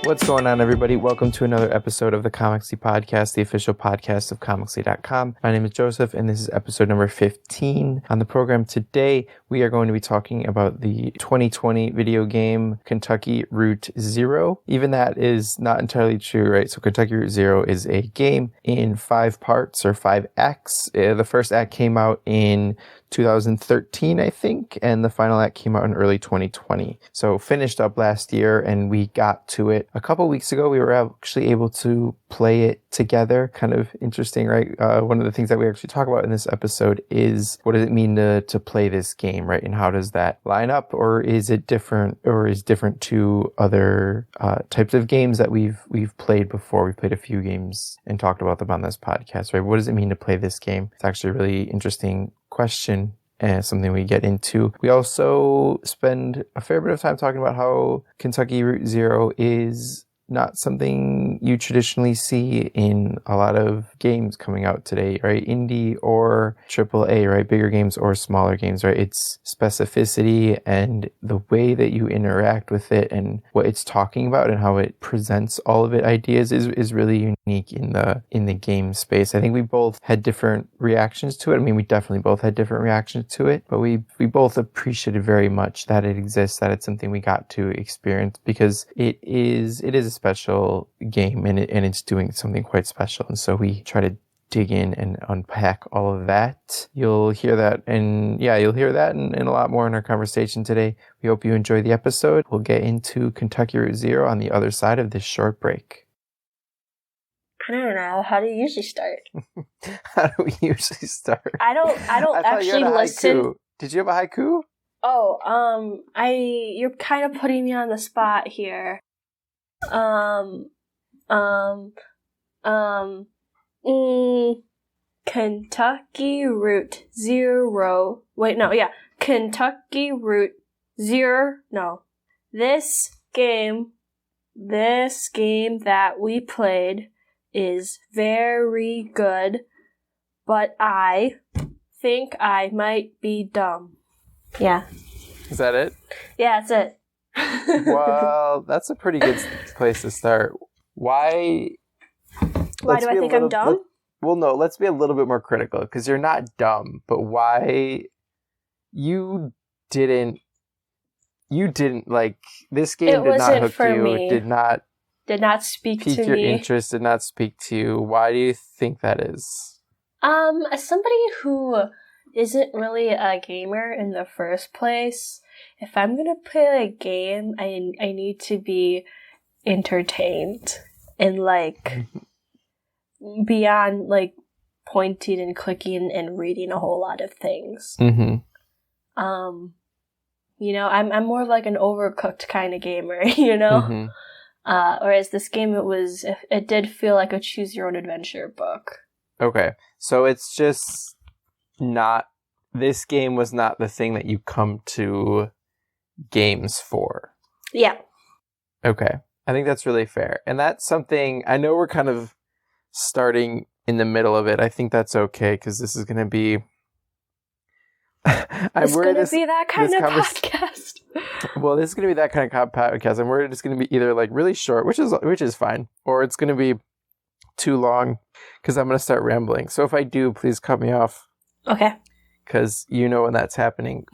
What's going on, everybody? Welcome to another episode of the Comicsy Podcast, the official podcast of Comicsy.com. My name is Joseph, and this is episode number 15. On the program today, we are going to be talking about the 2020 video game Kentucky Route Zero. Even that is not entirely true, right? So Kentucky Route Zero is a game in 5 parts or 5 acts. The first act came out in 2013, I think, and the final act came out in early 2020. So finished up last year, and we got to it a couple weeks ago. We were actually able to play it together. Kind of interesting, right? One of the things that we actually talk about in this episode is what does it mean to play this game, right? And how does that line up, or is it different, or is different to other types of games that we've played before? We've played a few games and talked about them on this podcast, right? What does it mean to play this game? It's actually a really interesting question and something we get into. We also spend a fair bit of time talking about how Kentucky Route Zero is not something you traditionally see in a lot of games coming out today, right? Indie or AAA, right? Bigger games or smaller games, right? It's specificity and the way that you interact with it and what it's talking about and how it presents all of it ideas is really unique in the game space. I think we both had different reactions to it. I mean, we definitely both had different reactions to it, but we both appreciated very much that it exists, that it's something we got to experience, because it is a special game and it's doing something quite special. And so we try to dig in and unpack all of that. You'll hear that and a lot more in our conversation today. We hope you enjoy the episode. We'll get into Kentucky Route Zero on the other side of this short break. I don't know. How do you usually start? How do we usually start? I don't actually listen. Did you have a haiku? Oh, you're kind of putting me on the spot here. Kentucky Route Zero. Wait, no, yeah. Kentucky Route Zero. No. This game that we played is very good, but I think I might be dumb. Yeah. Is that it? Yeah, that's it. Well, that's a pretty good place to start. Why do I think I'm dumb? Let's be a little bit more critical, because you're not dumb, but why you didn't like this game? Did not hook you. Me. Did not speak pique to your me. interest. Did not speak to you. Why do you think that is? As somebody who isn't really a gamer in the first place, if I'm gonna play a game, I need to be entertained and beyond pointing and clicking and reading a whole lot of things. Mm-hmm. I'm more like an overcooked kind of gamer, you know. Mm-hmm. Whereas this game, it did feel like a choose your own adventure book. Okay, so it's just not. This game was not the thing that you come to games for. Yeah. Okay. I think that's really fair. And that's something, I know we're kind of starting in the middle of it. I think that's okay, because this is going to be... It's going to be that kind of podcast. Well, this is going to be that kind of podcast, and we're just going to be either really short, which is fine, or it's going to be too long, because I'm going to start rambling. So if I do, please cut me off. Okay. Because you know when that's happening.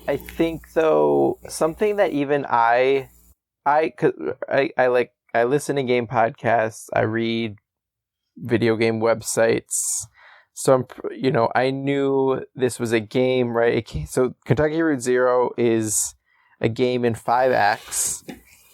I think, though, something that even I listen to game podcasts, I read video game websites, so I knew this was a game, right? So Kentucky Route Zero is a game in 5 acts,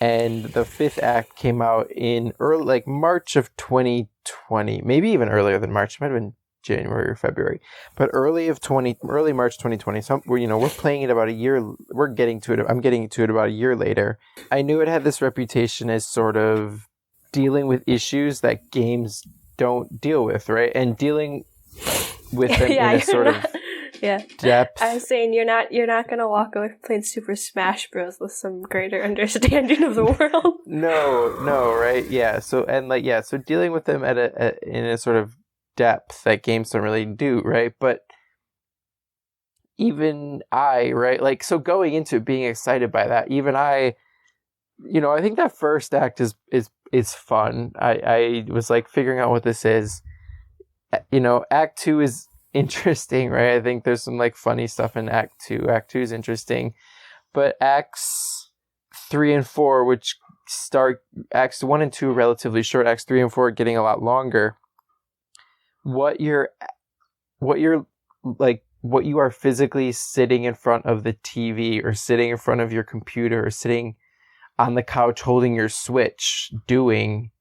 and the 5th act came out in early, March of 2020, maybe even earlier than March. It might have been January or February, but early March 2020. So we're playing it about a year. We're getting to it. I'm getting to it about a year later. I knew it had this reputation as sort of dealing with issues that games don't deal with, right? And dealing with them in a sort of depth. I was saying you're not gonna walk away from playing Super Smash Bros. With some greater understanding of the world. No, right? Yeah. So so dealing with them in a sort of depth that games don't really do, right? But even I, right? So going into it being excited by that, even I I think that first act is fun. I was like figuring out what this is. Act 2 is interesting, right? I think there's some like funny stuff in Act 2. Act 2 is interesting, but Acts 3 and 4, which start Acts 1 and 2 relatively short, Acts 3 and 4 getting a lot longer. What you are physically sitting in front of the TV or sitting in front of your computer or sitting on the couch holding your Switch doing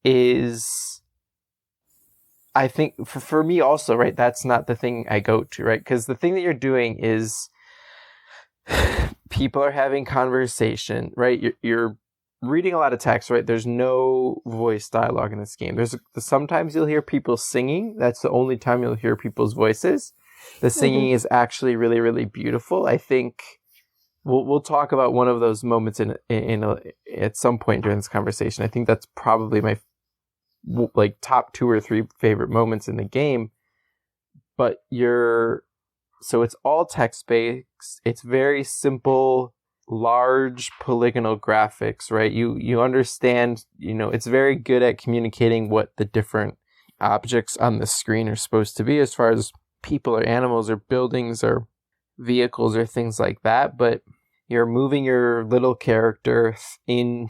is, I think for me also, right, that's not the thing I go to, right? Because the thing that you're doing is people are having conversation, right? You're reading a lot of text, right? There's no voice dialogue in this game. There's sometimes you'll hear people singing. That's the only time you'll hear people's voices. The singing is actually really, really beautiful. I think we'll talk about one of those moments at some point during this conversation. I think that's probably my like top 2 or 3 favorite moments in the game. But so it's all text based. It's very simple, large polygonal graphics, right? You understand, it's very good at communicating what the different objects on the screen are supposed to be as far as people or animals or buildings or vehicles or things like that. But you're moving your little character in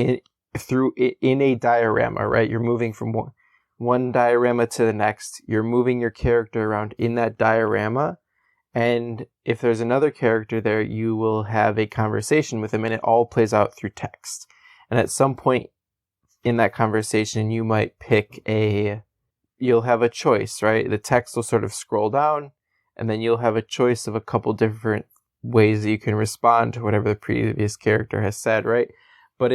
a diorama, right? You're moving from one diorama to the next. You're moving your character around in that diorama. And if there's another character there, you will have a conversation with him, and it all plays out through text. And at some point in that conversation, you might you'll have a choice, right? The text will sort of scroll down, and then you'll have a choice of a couple different ways that you can respond to whatever the previous character has said, right? But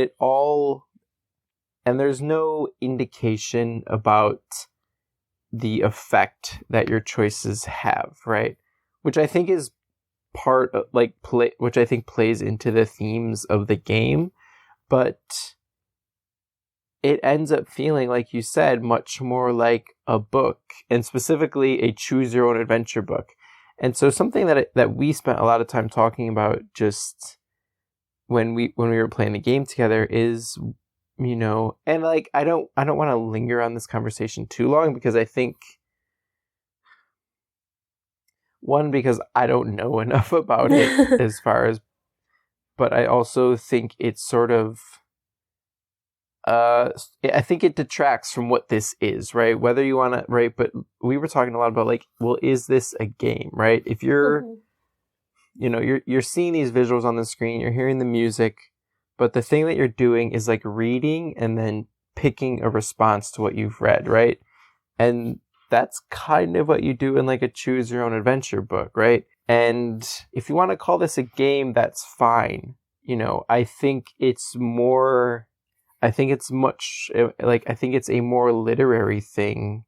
and there's no indication about the effect that your choices have, right? Which I think is part of which I think plays into the themes of the game, but it ends up feeling, like you said, much more like a book, and specifically a choose your own adventure book. And so something that we spent a lot of time talking about just when we were playing the game together is, and like I don't want to linger on this conversation too long, because I think, one, because I don't know enough about it but I also think it's sort of, I think it detracts from what this is, right? Whether you want to, right? But we were talking a lot about like, well, is this a game, right? If you're, you're seeing these visuals on the screen, you're hearing the music, but the thing that you're doing is like reading and then picking a response to what you've read, right? And that's kind of what you do in like a choose your own adventure book, right? And if you want to call this a game, that's fine. I think it's a more literary thing.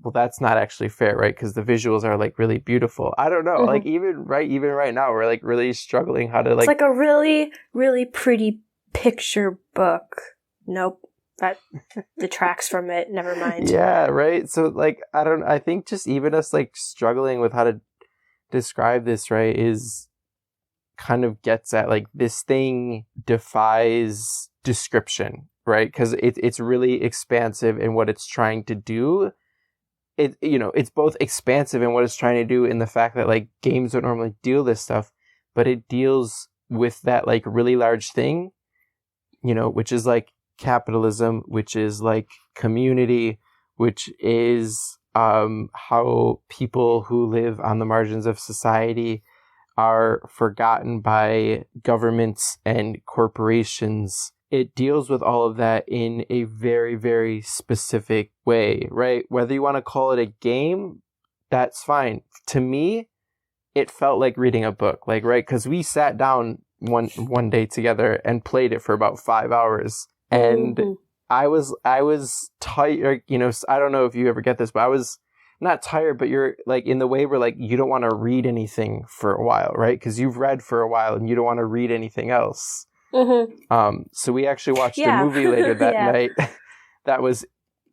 Well, that's not actually fair, right? Because the visuals are like really beautiful. I don't know. Mm-hmm. Like even right now, we're like really struggling how to like. It's like a really, really pretty picture book. Nope. That detracts from it. Never mind. Yeah, right. So like, I think just even us like struggling with how to describe this, right, is kind of gets at like this thing defies description, right? Because it's really expansive in what it's trying to do. It's both expansive in what it's trying to do in the fact that like games don't normally deal this stuff, but it deals with that like really large thing, which is like capitalism, which is like community, which is how people who live on the margins of society are forgotten by governments and corporations. It deals with all of that in a very, very specific way, right? Whether you want to call it a game, that's fine. To me, it felt like reading a book, like, right? Because we sat down one day together and played it for about 5 hours. And I was tired, I don't know if you ever get this, but I was not tired, but you're like in the way where like you don't want to read anything for a while, right? Because you've read for a while and you don't want to read anything else. So we actually watched a movie later that night.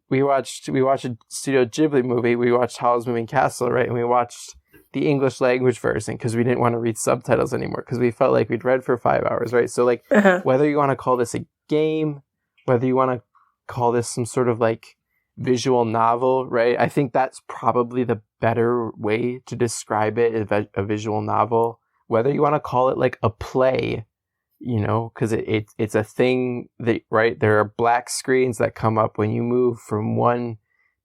We watched a Studio Ghibli movie. We watched Howl's Moving Castle, right? And we watched the English language version because we didn't want to read subtitles anymore because we felt like we'd read for 5 hours, right? So like whether you want to call this a game, whether you want to call this some sort of like visual novel, right? I think that's probably the better way to describe it, a visual novel. Whether you want to call it like a play, because it's a thing that, right? There are black screens that come up when you move from one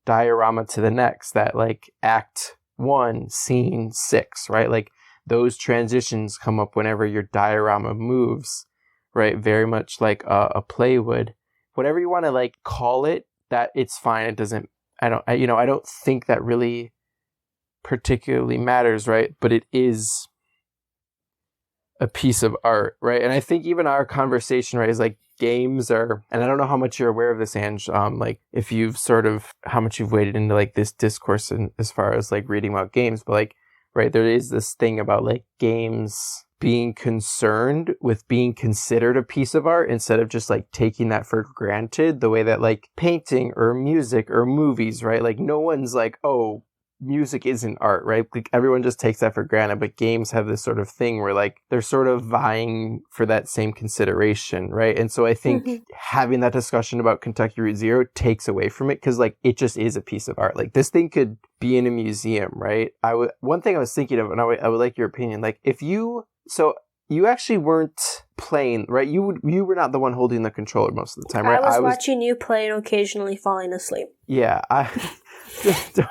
diorama to the next, that like act 1, scene 6, right? Like those transitions come up whenever your diorama moves, right? Very much like a play would. Whatever you want to like call it, that it's fine. It doesn't, I don't think that really particularly matters, right? But it is a piece of art, right? And I think even our conversation, right, is like games are, and I don't know how much you're aware of this, Ange, like if you've how much you've waded into like this discourse and as far as like reading about games, but like, right, there is this thing about like games being concerned with being considered a piece of art instead of just like taking that for granted, the way that like painting or music or movies, right? Like no one's like, oh, music isn't art, right? Like everyone just takes that for granted, but games have this sort of thing where like they're sort of vying for that same consideration, right? And so I think having that discussion about Kentucky Route Zero takes away from it because like it just is a piece of art. Like this thing could be in a museum, right? One thing I was thinking of, and I would like your opinion, like if you actually weren't playing, right? You were not the one holding the controller most of the time, right? I was watching you play and occasionally falling asleep. Yeah,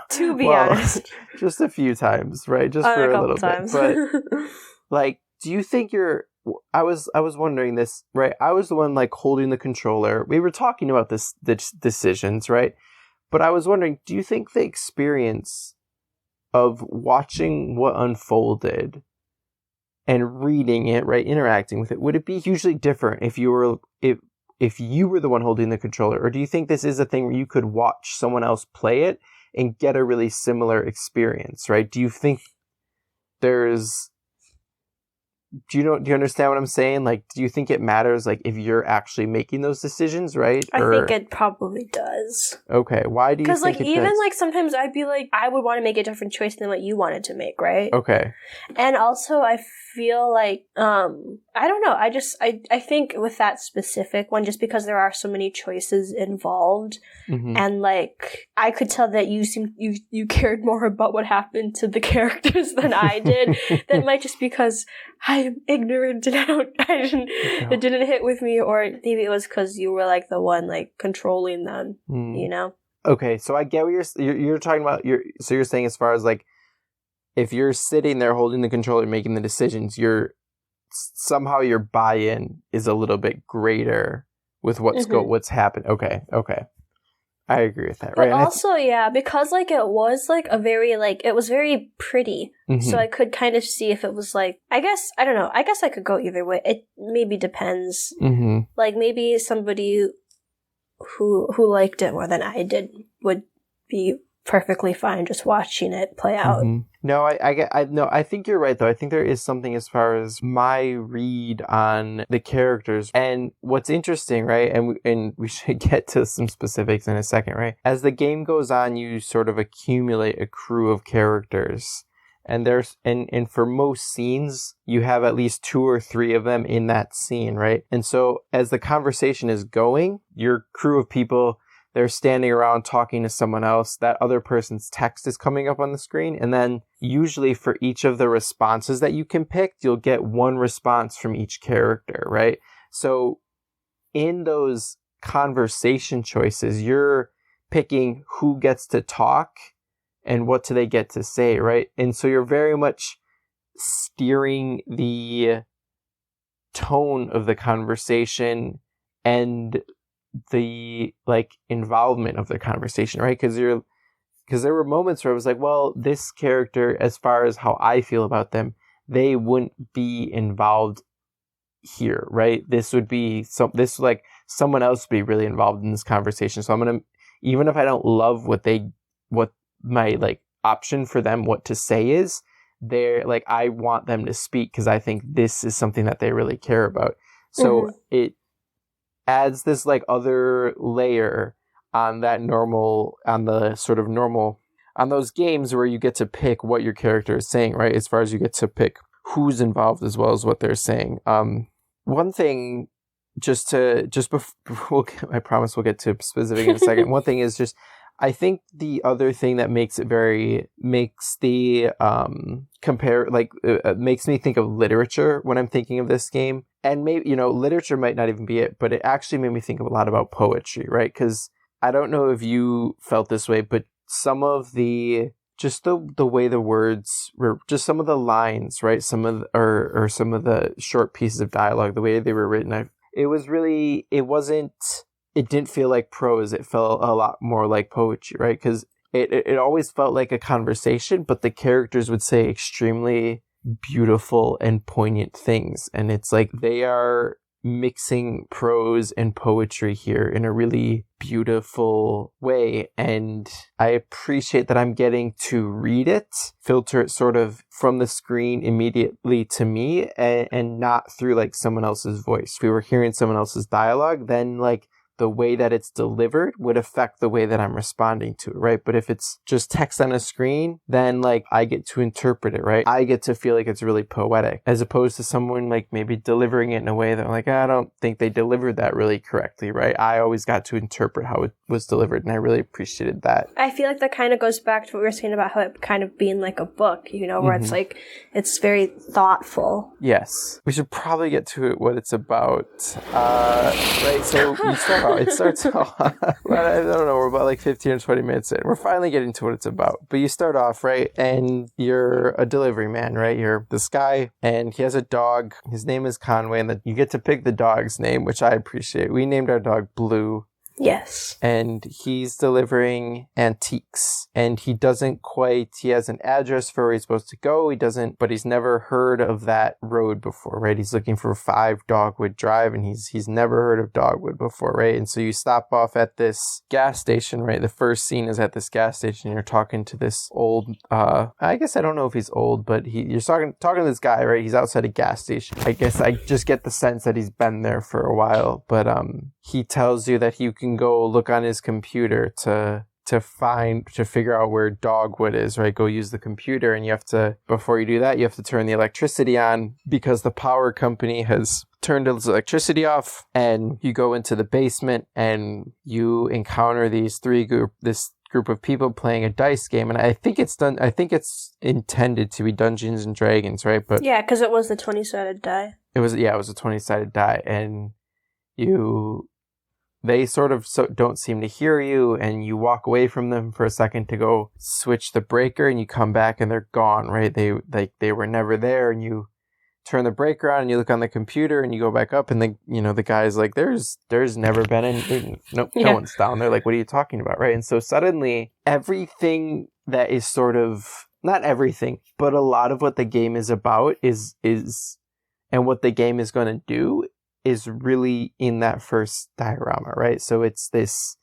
to be honest, just a few times, right? Just for a little bit. But like, do you think I was wondering this, right? I was the one like holding the controller. We were talking about the decisions, right? But I was wondering, do you think the experience of watching what unfolded and reading it, right, interacting with it, would it be hugely different if you were the one holding the controller? Or do you think this is a thing where you could watch someone else play it and get a really similar experience, right? Do you think do you understand what I'm saying? Like, do you think it matters, like, if you're actually making those decisions, right? I think it probably does. Okay, why do you think it does? Because, like, even, like, sometimes I'd be like, I would want to make a different choice than what you wanted to make, right? Okay. And also, I feel like, I don't know, I think with that specific one, just because there are so many choices involved, and, like, I could tell that you cared more about what happened to the characters than I did. That might just because I'm ignorant and it didn't hit with me, or maybe it was because you were like the one like controlling them, you know? Okay, so I get what you're talking about. So you're saying as far as like, if you're sitting there holding the controller making the decisions, somehow your buy-in is a little bit greater with what's happened. Okay. I agree with that, right? But also, yeah, because, like, it was, like, it was very pretty. So I could kind of see if it was, like, I don't know. I guess I could go either way. It maybe depends. Like, maybe somebody who liked it more than I did would be perfectly fine just watching it play out. No, I think you're right though. I think there is something as far as my read on the characters. And what's interesting, right? And we should get to some specifics in a second, right? As the game goes on, you sort of accumulate a crew of characters. And and for most scenes, you have at least 2 or 3 of them in that scene, right? And so as the conversation is going, your crew of people, they're standing around talking to someone else. That other person's text is coming up on the screen. And then usually for each of the responses that you can pick, you'll get one response from each character, right? So in those conversation choices, you're picking who gets to talk and what do they get to say, right? And so you're very much steering the tone of the conversation and the like involvement of the conversation, right? Because there were moments where I was like, well, this character, as far as how I feel about them, they wouldn't be involved here, right? This would be like someone else would be really involved in this conversation. So I'm gonna, even if I don't love what my like option for them what to say is, they're like, I want them to speak because I think this is something that they really care about. So it adds this like other layer on the sort of normal on those games where you get to pick what your character is saying, right? As far as you get to pick who's involved as well as what they're saying. One thing, I promise we'll get to specific in a second. One thing is just, I think the other thing that makes makes me think of literature when I'm thinking of this game. And maybe, literature might not even be it, but it actually made me think a lot about poetry, right? Because I don't know if you felt this way, but some of the way the words were, just some of the lines, right? Some of the short pieces of dialogue, the way they were written, it didn't feel like prose. It felt a lot more like poetry, right? Because it always felt like a conversation, but the characters would say extremely beautiful and poignant things. And it's like they are mixing prose and poetry here in a really beautiful way. And I appreciate that I'm getting to read it, filter it sort of from the screen immediately to me, and not through like someone else's voice. If we were hearing someone else's dialogue, then like the way that it's delivered would affect the way that I'm responding to it, right? But if it's just text on a screen, then like I get to interpret it, right? I get to feel like it's really poetic, as opposed to someone like maybe delivering it in a way that like, I don't think they delivered that really correctly, right? I always got to interpret how it was delivered, and I really appreciated that. I feel like that kind of goes back to what we were saying about how it kind of being like a book, where it's like, it's very thoughtful. Yes. We should probably get to it, what it's about. Right, so you start off, it starts off, I don't know, we're about like 15 or 20 minutes in. We're finally getting to what it's about. But you start off, right, and you're a delivery man, right? You're this guy, and he has a dog. His name is Conway, and you get to pick the dog's name, which I appreciate. We named our dog Blue. Yes. And he's delivering antiques, and he has an address for where he's supposed to go. But he's never heard of that road before, right? He's looking for 5 Dogwood Drive, and he's never heard of Dogwood before, right? And so you stop off at this gas station, right? The first scene is at this gas station. You're talking to this old, I guess I don't know if he's old, but you're talking to this guy, right? He's outside a gas station. I guess I just get the sense that he's been there for a while, but he tells you that you can go look on his computer to figure out where Dogwood is, right? Go use the computer, and before you do that, you have to turn the electricity on because the power company has turned its electricity off. And you go into the basement and you encounter this group of people playing a dice game, and I think it's intended to be Dungeons and Dragons, right? But yeah, because it was the 20-sided die. It was a 20-sided die, and they sort of don't seem to hear you, and you walk away from them for a second to go switch the breaker, and you come back and they're gone, right? They were never there, and you turn the breaker on and you look on the computer and you go back up, and the guy's like, there's never been any, nope, yeah. No one's down there. Like, what are you talking about, right? And so suddenly everything that is sort of, not everything, but a lot of what the game is about is and what the game is going to do is really in that first diorama, right? So it's this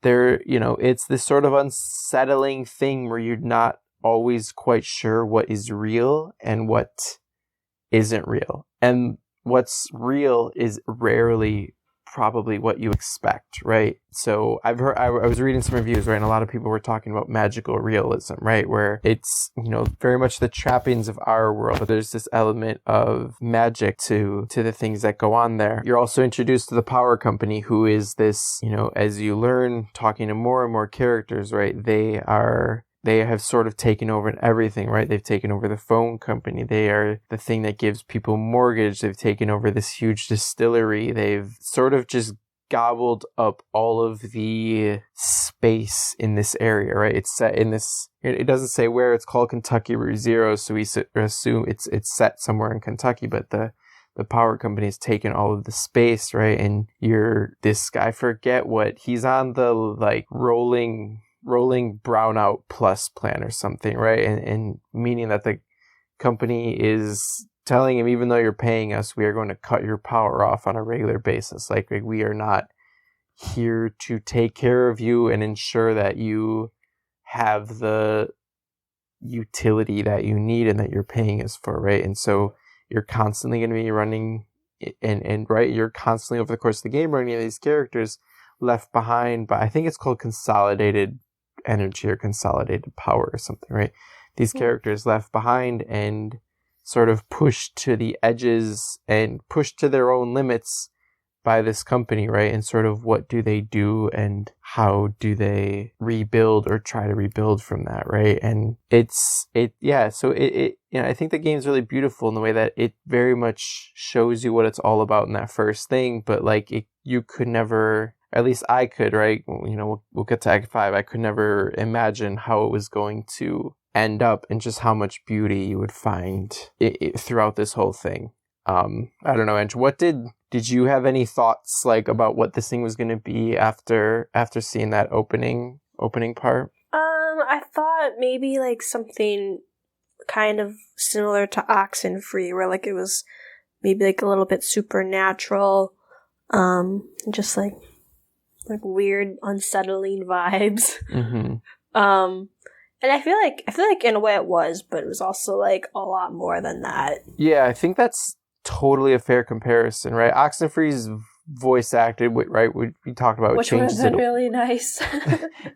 sort of unsettling thing where you're not always quite sure what is real and what isn't real. And what's real is rarely probably what you expect, right? So I was reading some reviews, right, and a lot of people were talking about magical realism, right, where it's, very much the trappings of our world, but there's this element of magic to the things that go on there. You're also introduced to the power company, who is this, as you learn talking to more and more characters, right, they have sort of taken over everything, right? They've taken over the phone company. They are the thing that gives people mortgage. They've taken over this huge distillery. They've sort of just gobbled up all of the space in this area, right? It's set in this, it doesn't say where, it's called Kentucky Route Zero, so we assume it's set somewhere in Kentucky, but the power company has taken all of the space, right? And this guy, forget what, he's on the like rolling brownout plus plan or something, right? And meaning that the company is telling him, even though you're paying us, we are going to cut your power off on a regular basis. Like, we are not here to take care of you and ensure that you have the utility that you need and that you're paying us for, right? And so you're constantly going to be running and right, you're constantly over the course of the game running these characters left behind, but I think it's called consolidated energy or consolidated power or something, right? These characters left behind and sort of pushed to the edges and pushed to their own limits by this company, right? And sort of what do they do and how do they rebuild or try to rebuild from that, right? And so I think the game's really beautiful in the way that it very much shows you what it's all about in that first thing, but like you could never, at least I could, right? We'll get to Act 5. I could never imagine how it was going to end up and just how much beauty you would find throughout this whole thing. I don't know, Andrew, did you have any thoughts like about what this thing was going to be after seeing that opening part? I thought maybe like something kind of similar to Oxenfree, where like it was maybe like a little bit supernatural, just like weird, unsettling vibes. Mm-hmm. And I feel like in a way it was, but it was also like a lot more than that. Yeah, I think that's totally a fair comparison, right? Oxenfree's voice acted, right? We talked about which would have been really nice.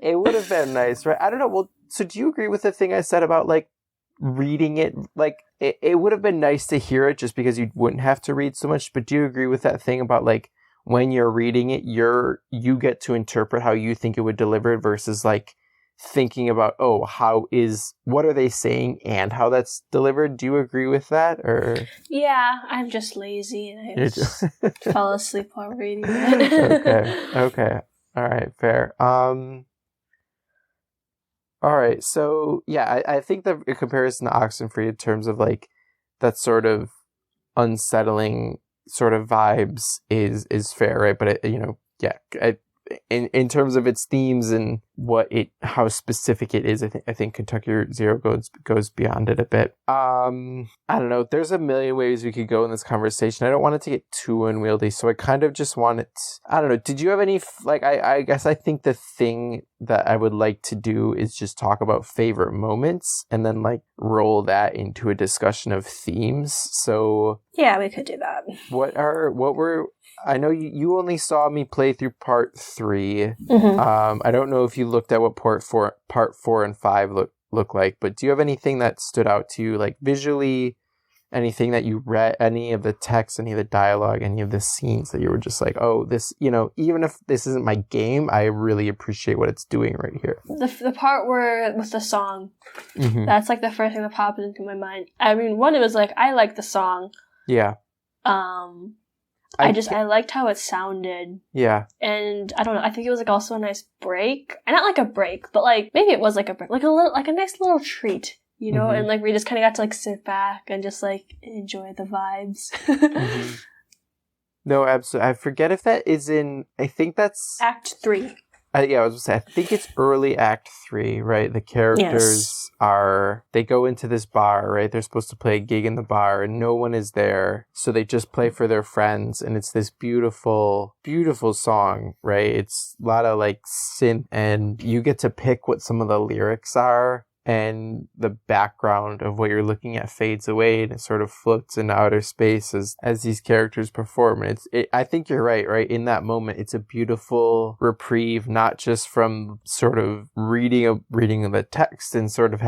It would have been nice, right? I don't know. Well, so do you agree with the thing I said about like reading it? Like it would have been nice to hear it just because you wouldn't have to read so much. But do you agree with that thing about like when you're reading it, you get to interpret how you think it would deliver it versus like thinking about, what are they saying and how that's delivered? Do you agree with that? Or yeah, I'm just lazy and I just fell asleep while reading it. Okay. All right, fair. All right, so yeah, I think the comparison to Oxenfree in terms of like that sort of unsettling sort of vibes is fair, right? But in terms of its themes and how specific it is, I think Kentucky Route Zero goes beyond it a bit. I don't know. There's a million ways we could go in this conversation. I don't want it to get too unwieldy, so I kind of just want it. I don't know. Did you have any I guess I think the thing that I would like to do is just talk about favorite moments and then like roll that into a discussion of themes. So yeah, we could do that. I know you only saw me play through part 3. Mm-hmm. I don't know if you looked at what part 4 and 5 look like, but do you have anything that stood out to you, like visually, anything that you read, any of the text, any of the dialogue, any of the scenes that you were just like, oh, this, even if this isn't my game, I really appreciate what it's doing right here. The part where with the song, mm-hmm. That's like the first thing that popped into my mind. I mean, one, it was like, I like the song. Yeah. I liked how it sounded. Yeah. And I don't know, I think it was like also a nice break. And not like a break, but like maybe it was like a break. Like a nice little treat, mm-hmm. And like we just kinda got to like sit back and just like enjoy the vibes. mm-hmm. No, absolutely. I forget if that is in, I think that's Act 3. I was going to say, I think it's early Act 3, right? The characters they go into this bar, right? They're supposed to play a gig in the bar and no one is there. So they just play for their friends. And it's this beautiful, beautiful song, right? It's a lot of like synth and you get to pick what some of the lyrics are. And the background of what you're looking at fades away and it sort of floats into outer space as these characters perform. And I think you're right? In that moment, it's a beautiful reprieve, not just from sort of reading of the text and sort of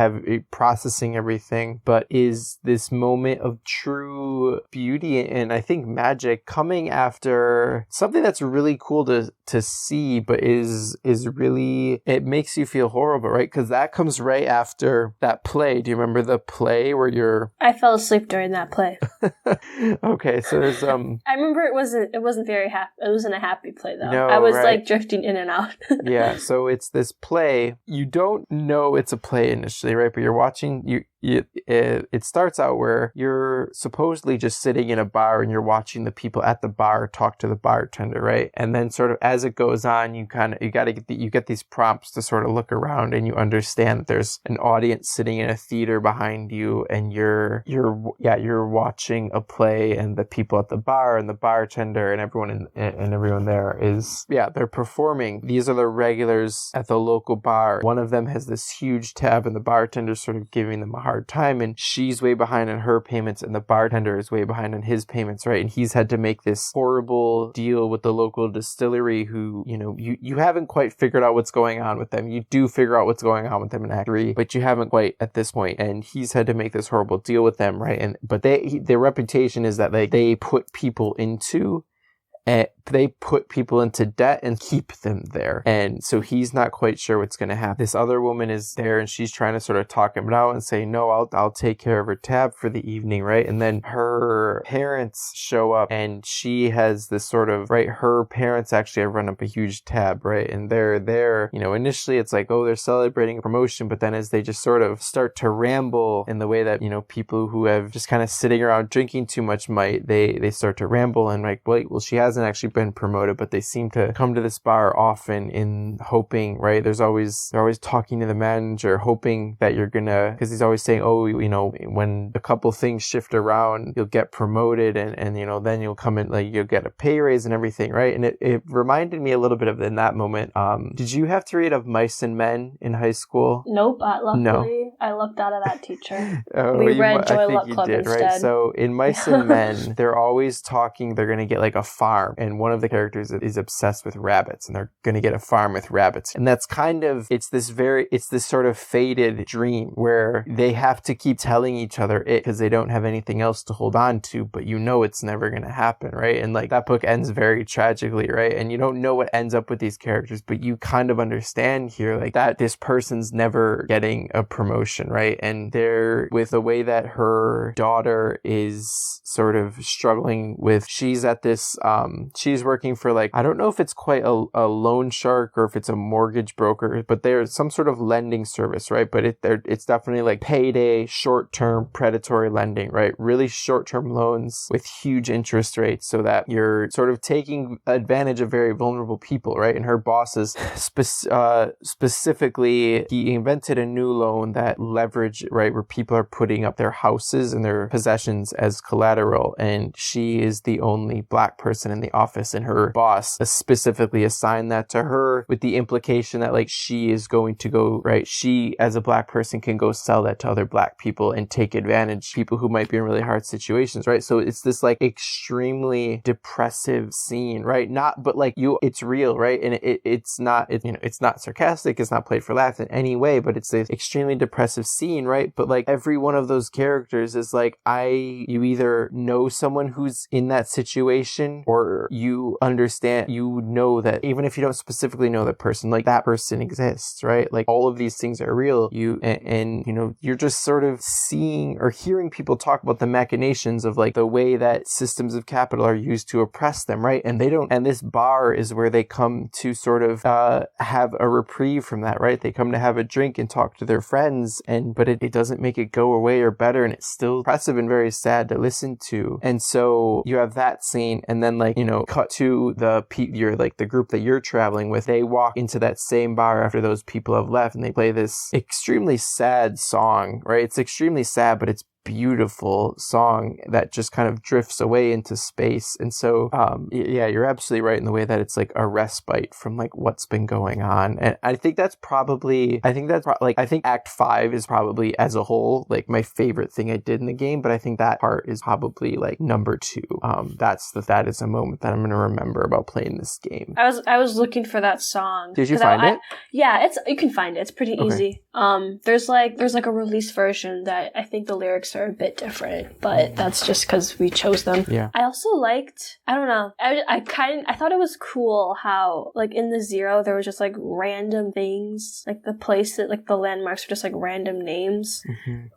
processing everything, but is this moment of true beauty and I think magic coming after something that's really cool to see, but is really, it makes you feel horrible, right? Because that comes right after that play. Do you remember the play where I fell asleep during that play. Okay, so there's I remember it wasn't very happy. It wasn't a happy play though. No, I was right. like drifting in and out. Yeah, so it's this play. You don't know it's a play initially, right? But you're watching it starts out where you're supposedly just sitting in a bar and you're watching the people at the bar talk to the bartender, right? And then sort of as it goes on, you get these prompts to sort of look around and you understand that there's an audience sitting in a theater behind you and you're watching a play and the people at the bar and the bartender and everyone there is they're performing. These are the regulars at the local bar. One of them has this huge tab and the bartender's sort of giving them a hard hard time, and she's way behind on her payments, and the bartender is way behind on his payments, right? And he's had to make this horrible deal with the local distillery who, you haven't quite figured out what's going on with them. You do figure out what's going on with them in Act 3, but you haven't quite at this point. And he's had to make this horrible deal with them, right? But their reputation is that they put people into debt and keep them there. And so he's not quite sure what's going to happen. This other woman is there, and she's trying to sort of talk him out and say, no, I'll take care of her tab for the evening, right? And then her parents show up, and she has this sort of, right, her parents actually have run up a huge tab, right? And they're there, initially it's like, oh, they're celebrating a promotion, but then as they just sort of start to ramble in the way that, people who have just kind of sitting around drinking too much might, they start to ramble and like, wait, well, she hasn't actually been promoted, but they seem to come to this bar often in hoping, right? They're always talking to the manager, hoping that you're gonna, because he's always saying, oh, when a couple things shift around, you'll get promoted, and then you'll come in, like, you'll get a pay raise and everything, right? And it reminded me a little bit of in that moment. Did you have to read of Mice and Men in high school? Nope. Luckily, no. I lucked out of that teacher. Oh, we read Joy I Luck think Club you did, instead. right? So in Mice and Men, they're always talking. They're gonna get like a farm, and one of the characters is obsessed with rabbits, and they're going to get a farm with rabbits. And that's kind of, it's this sort of faded dream where they have to keep telling each other it because they don't have anything else to hold on to, but it's never going to happen, right? And like that book ends very tragically, right? And you don't know what ends up with these characters, but you kind of understand here like that this person's never getting a promotion, right? And they're, with the way that her daughter is sort of struggling with, she's at this, she's working for like, I don't know if it's quite a loan shark or if it's a mortgage broker, but there's some sort of lending service, right? But it's definitely like payday, short-term predatory lending, right? Really short-term loans with huge interest rates so that you're sort of taking advantage of very vulnerable people, right? And her boss is specifically, he invented a new loan that leverage, right, where people are putting up their houses and their possessions as collateral, and she is the only Black person in the office, and her boss specifically assigned that to her with the implication that like she is going to go, right, she as a Black person can go sell that to other Black people and take advantage people who might be in really hard situations, right? So it's this like extremely depressive scene, right? But like it's real, right? And it's not sarcastic, it's not played for laughs in any way, but it's this extremely depressive scene, right? But like every one of those characters is like, you either know someone who's in that situation, or you understand, that even if you don't specifically know that person, like that person exists, right? Like all of these things are real. You're just sort of seeing or hearing people talk about the machinations of like the way that systems of capital are used to oppress them, right? And this bar is where they come to sort of have a reprieve from that, right? They come to have a drink and talk to their friends, but it doesn't make it go away or better, and it's still oppressive and very sad to listen to. And so you have that scene, and then like, cut to the group that you're traveling with. They walk into that same bar after those people have left, and they play this extremely sad song, right? It's extremely sad, but it's beautiful song that just kind of drifts away into space. And so yeah, you're absolutely right in the way that it's like a respite from like what's been going on. And I think Act 5 is probably as a whole like my favorite thing I did in the game, but I think that part is probably like number 2. That is a moment that I'm going to remember about playing this game. I was looking for that song. Did you find it? Yeah, you can find it. It's pretty easy. There's like a release version that I think the lyrics are a bit different, but that's just because we chose them. Yeah. I also liked, I don't know, I thought it was cool how like in the Zero there was just like random things, like the place that like the landmarks were just like random names,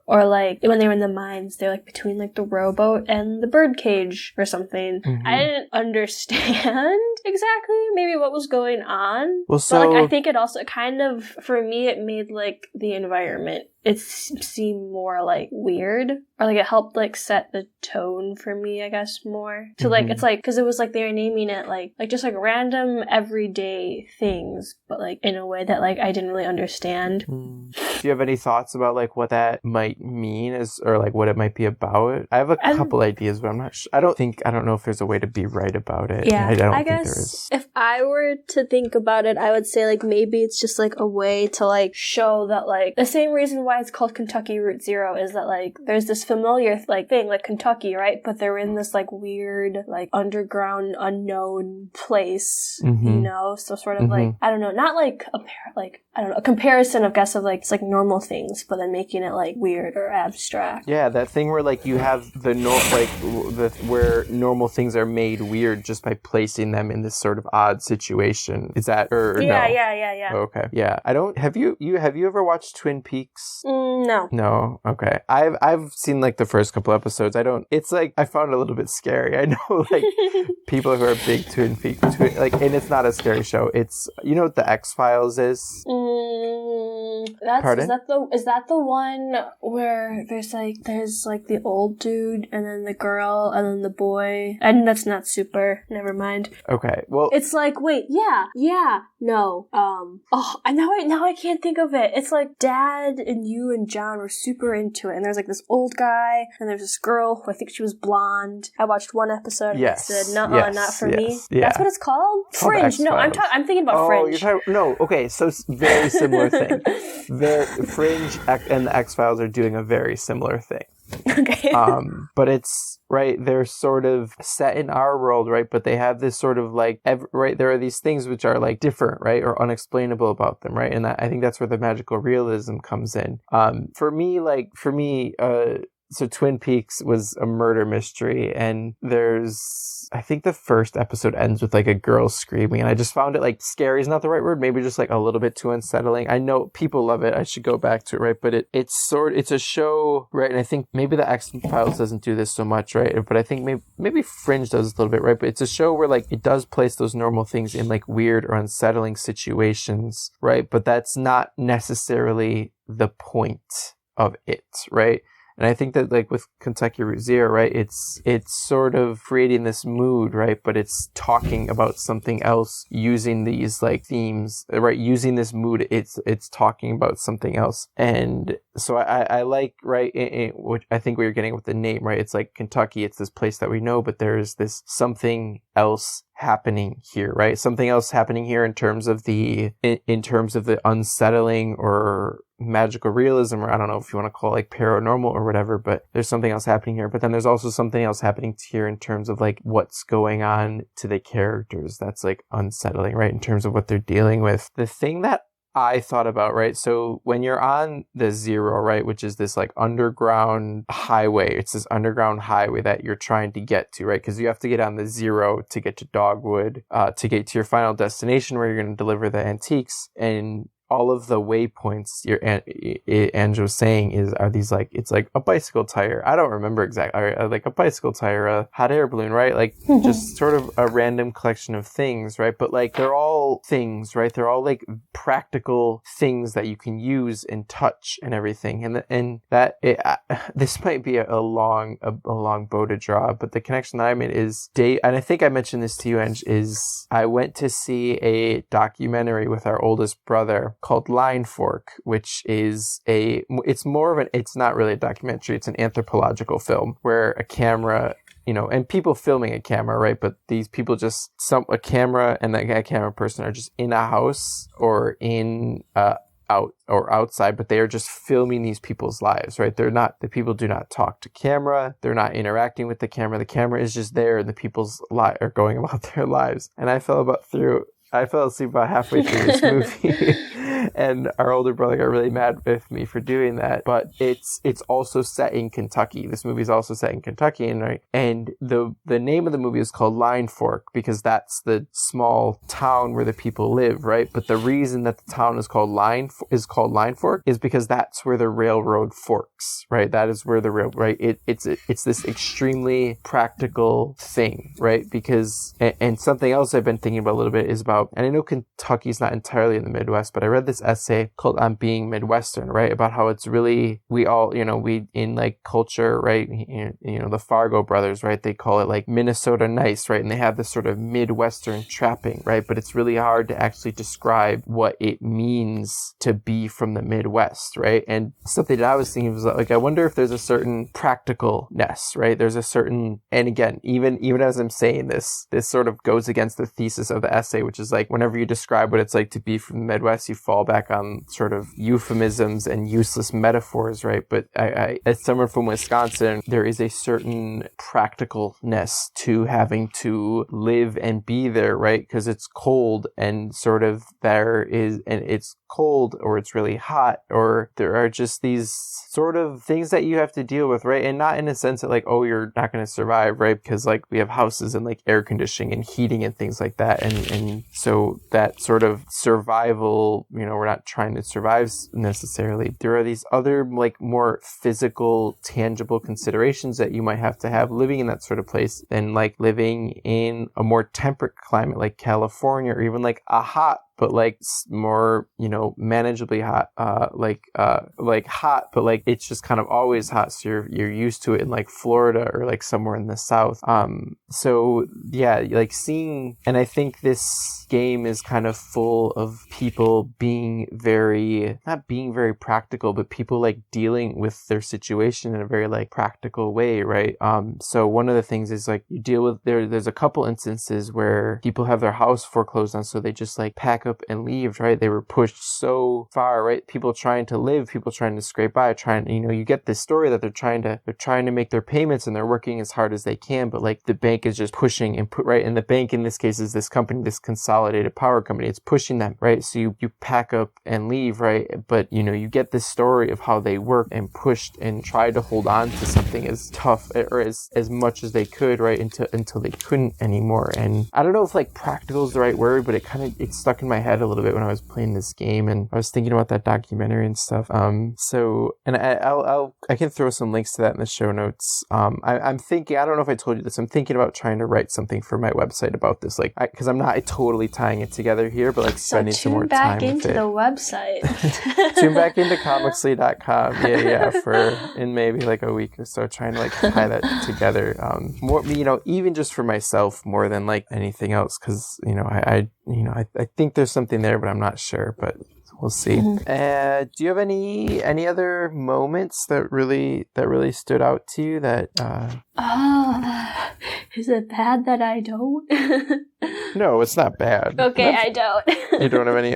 or like when they were in the mines they're like between like the rowboat and the birdcage or something. I didn't understand exactly maybe what was going on. Well, so but like I think it also kind of, for me, it made like the environment, it seemed more like weird, or like it helped like set the tone for me, I guess, more to like, it's like, because it was like they were naming it like just like random everyday things, but like in a way that like I didn't really understand. Do you have any thoughts about like what that might mean or like what it might be about? I have a couple ideas, but I'm not sure. I don't know if there's a way to be right about it. Yeah, I guess there is. If I were to think about it, I would say like maybe it's just like a way to like show that like the same reason why why it's called Kentucky Route Zero is that, like, there's this familiar, like, thing, like Kentucky, right? But they're in this, like, weird, like, underground, unknown place, you know? So sort of, like, I don't know, not, like, a comparison, I guess, of, like, it's, like, normal things, but then making it, like, weird or abstract. Yeah, that thing where, like, you have where normal things are made weird just by placing them in this sort of odd situation. Is that, or Yeah, no? yeah. Okay. Yeah. I don't, have you ever watched Twin Peaks? No. No. Okay. I've seen, like, the first couple episodes. It's, like, I found it a little bit scary. I know, like, people who are big Twin Peaks, like, and it's not a scary show. It's, you know what the X-Files is? Pardon? Is that the one where there's the old dude and then the girl and then the boy? And that's not super. Never mind. Okay. Well, it's like, wait, no. Now I can't think of it. It's like Dad and you and John were super into it, and there's like this old guy and there's this girl who I think she was blonde. I watched one episode and I said, not for me. Yeah. That's what it's called? Fringe. No, I'm thinking about Fringe. No, okay, so it's a very similar thing. Fringe and the X-Files are doing a very similar thing. Okay. But it's, right, they're sort of set in our world, right? But they have this sort of, like, right, there are these things which are, like, different, right? Or unexplainable about them, right? And I think that's where the magical realism comes in. For me, so Twin Peaks was a murder mystery, and I think the first episode ends with, like, a girl screaming, and I just found it, like, scary is not the right word, maybe just, like, a little bit too unsettling. I know people love it, I should go back to it, right? But it's a show, right? And I think maybe the X-Files doesn't do this so much, right? But I think maybe Fringe does a little bit, right? But it's a show where, like, it does place those normal things in, like, weird or unsettling situations, right? But that's not necessarily the point of it, right? And I think that, like, with Kentucky Route Zero, right, it's sort of creating this mood, right, but it's talking about something else using these, like, themes, right, using this mood, it's talking about something else. And so I like, right, which I think we were getting with the name, right, it's like Kentucky, it's this place that we know, but there's this something else happening here, right? Something else happening here in terms of the unsettling or magical realism, or I don't know if you want to call it, like, paranormal or whatever, but there's something else happening here. But then there's also something else happening here in terms of, like, what's going on to the characters that's, like, unsettling, right? In terms of what they're dealing with. The thing that I thought about, right? So when you're on the Zero, right, which is this, like, underground highway, it's this underground highway that you're trying to get to, right? Because you have to get on the Zero to get to Dogwood, to get to your final destination where you're going to deliver the antiques. And all of the waypoints Andrew was saying are these, like, it's like a bicycle tire. I don't remember exactly, like a bicycle tire, a hot air balloon, right? Like, just sort of a random collection of things, right? But, like, they're all things, right? They're all, like, practical things that you can use and touch and everything. And this might be a long bow to draw, but the connection that I made is and I think I mentioned this to you, Ange, is I went to see a documentary with our oldest brother called Line Fork, which is it's not really a documentary, it's an anthropological film where a camera, you know, and people filming a camera, right? But these people a camera and that camera person are just in a house or outside, but they are just filming these people's lives, right? The people do not talk to camera. They're not interacting with the camera. The camera is just there and the people's are going about their lives. And I fell asleep about halfway through this movie. And our older brother got really mad with me for doing that. But it's also set in Kentucky. This movie is also set in Kentucky, and the name of the movie is called Line Fork because that's the small town where the people live, right? But the reason that the town is called Line Fork is because that's where the railroad forks, right? That is where the right. It's this extremely practical thing, right? Because and something else I've been thinking about a little bit is about, and I know Kentucky's not entirely in the Midwest, but I read this essay called "On Being Midwestern," right? About how it's really, we all, you know, we in like culture, right? You know, the Fargo brothers, right? They call it like Minnesota nice, right? And they have this sort of Midwestern trapping, right? But it's really hard to actually describe what it means to be from the Midwest, right? And something that I was thinking was like, I wonder if there's a certain practicalness, right? There's a certain, and again, even as I'm saying this sort of goes against the thesis of the essay, which is like, whenever you describe what it's like to be from the Midwest, you fall back on sort of euphemisms and useless metaphors, right? But I as someone from Wisconsin, there is a certain practicalness to having to live and be there, right? Because it's cold and sort of it's cold or it's really hot, or there are just these sort of things that you have to deal with, right? And not in a sense that like, oh, you're not going to survive, right? Because like we have houses and like air conditioning and heating and things like that. And so that sort of survival, we're not trying to survive necessarily. There are these other like more physical, tangible considerations that you might have to have living in that sort of place than like living in a more temperate climate like California, or even like a hot but like more, manageably hot, like hot, but like it's just kind of always hot. So you're used to it in like Florida or like somewhere in the South. So yeah, like seeing, and I think this game is kind of full of people not being very practical, but people like dealing with their situation in a very like practical way, right? So one of the things is like you deal with there's a couple instances where people have their house foreclosed on, so they just like pack up and leave, right? They were pushed so far, right? People trying to live, people trying to scrape by, you get this story that they're trying to make their payments and they're working as hard as they can, but like the bank is just pushing and right? And the bank in this case is this company, this consolidated power company. It's pushing them, right? So you pack up and leave, right? But you get this story of how they worked and pushed and tried to hold on to something as tough or as much as they could, right? Until they couldn't anymore. And I don't know if like practical is the right word, but it stuck in my head a little bit when I was playing this game, and I was thinking about that documentary and stuff. So, and I can throw some links to that in the show notes. I'm thinking, I don't know if I told you this, I'm thinking about trying to write something for my website about this, like, because I'm not totally tying it together here, but like spending some more time with it. Tune back into the website. Tune back into comixly.com. Yeah, for in maybe like a week or so, trying to like tie that together. More, even just for myself more than like anything else, because I think there's something there, but I'm not sure. But we'll see. Mm-hmm. Do you have any other moments that really stood out to you that? Is it bad that I don't? No, it's not bad. Okay, I don't. You don't have any?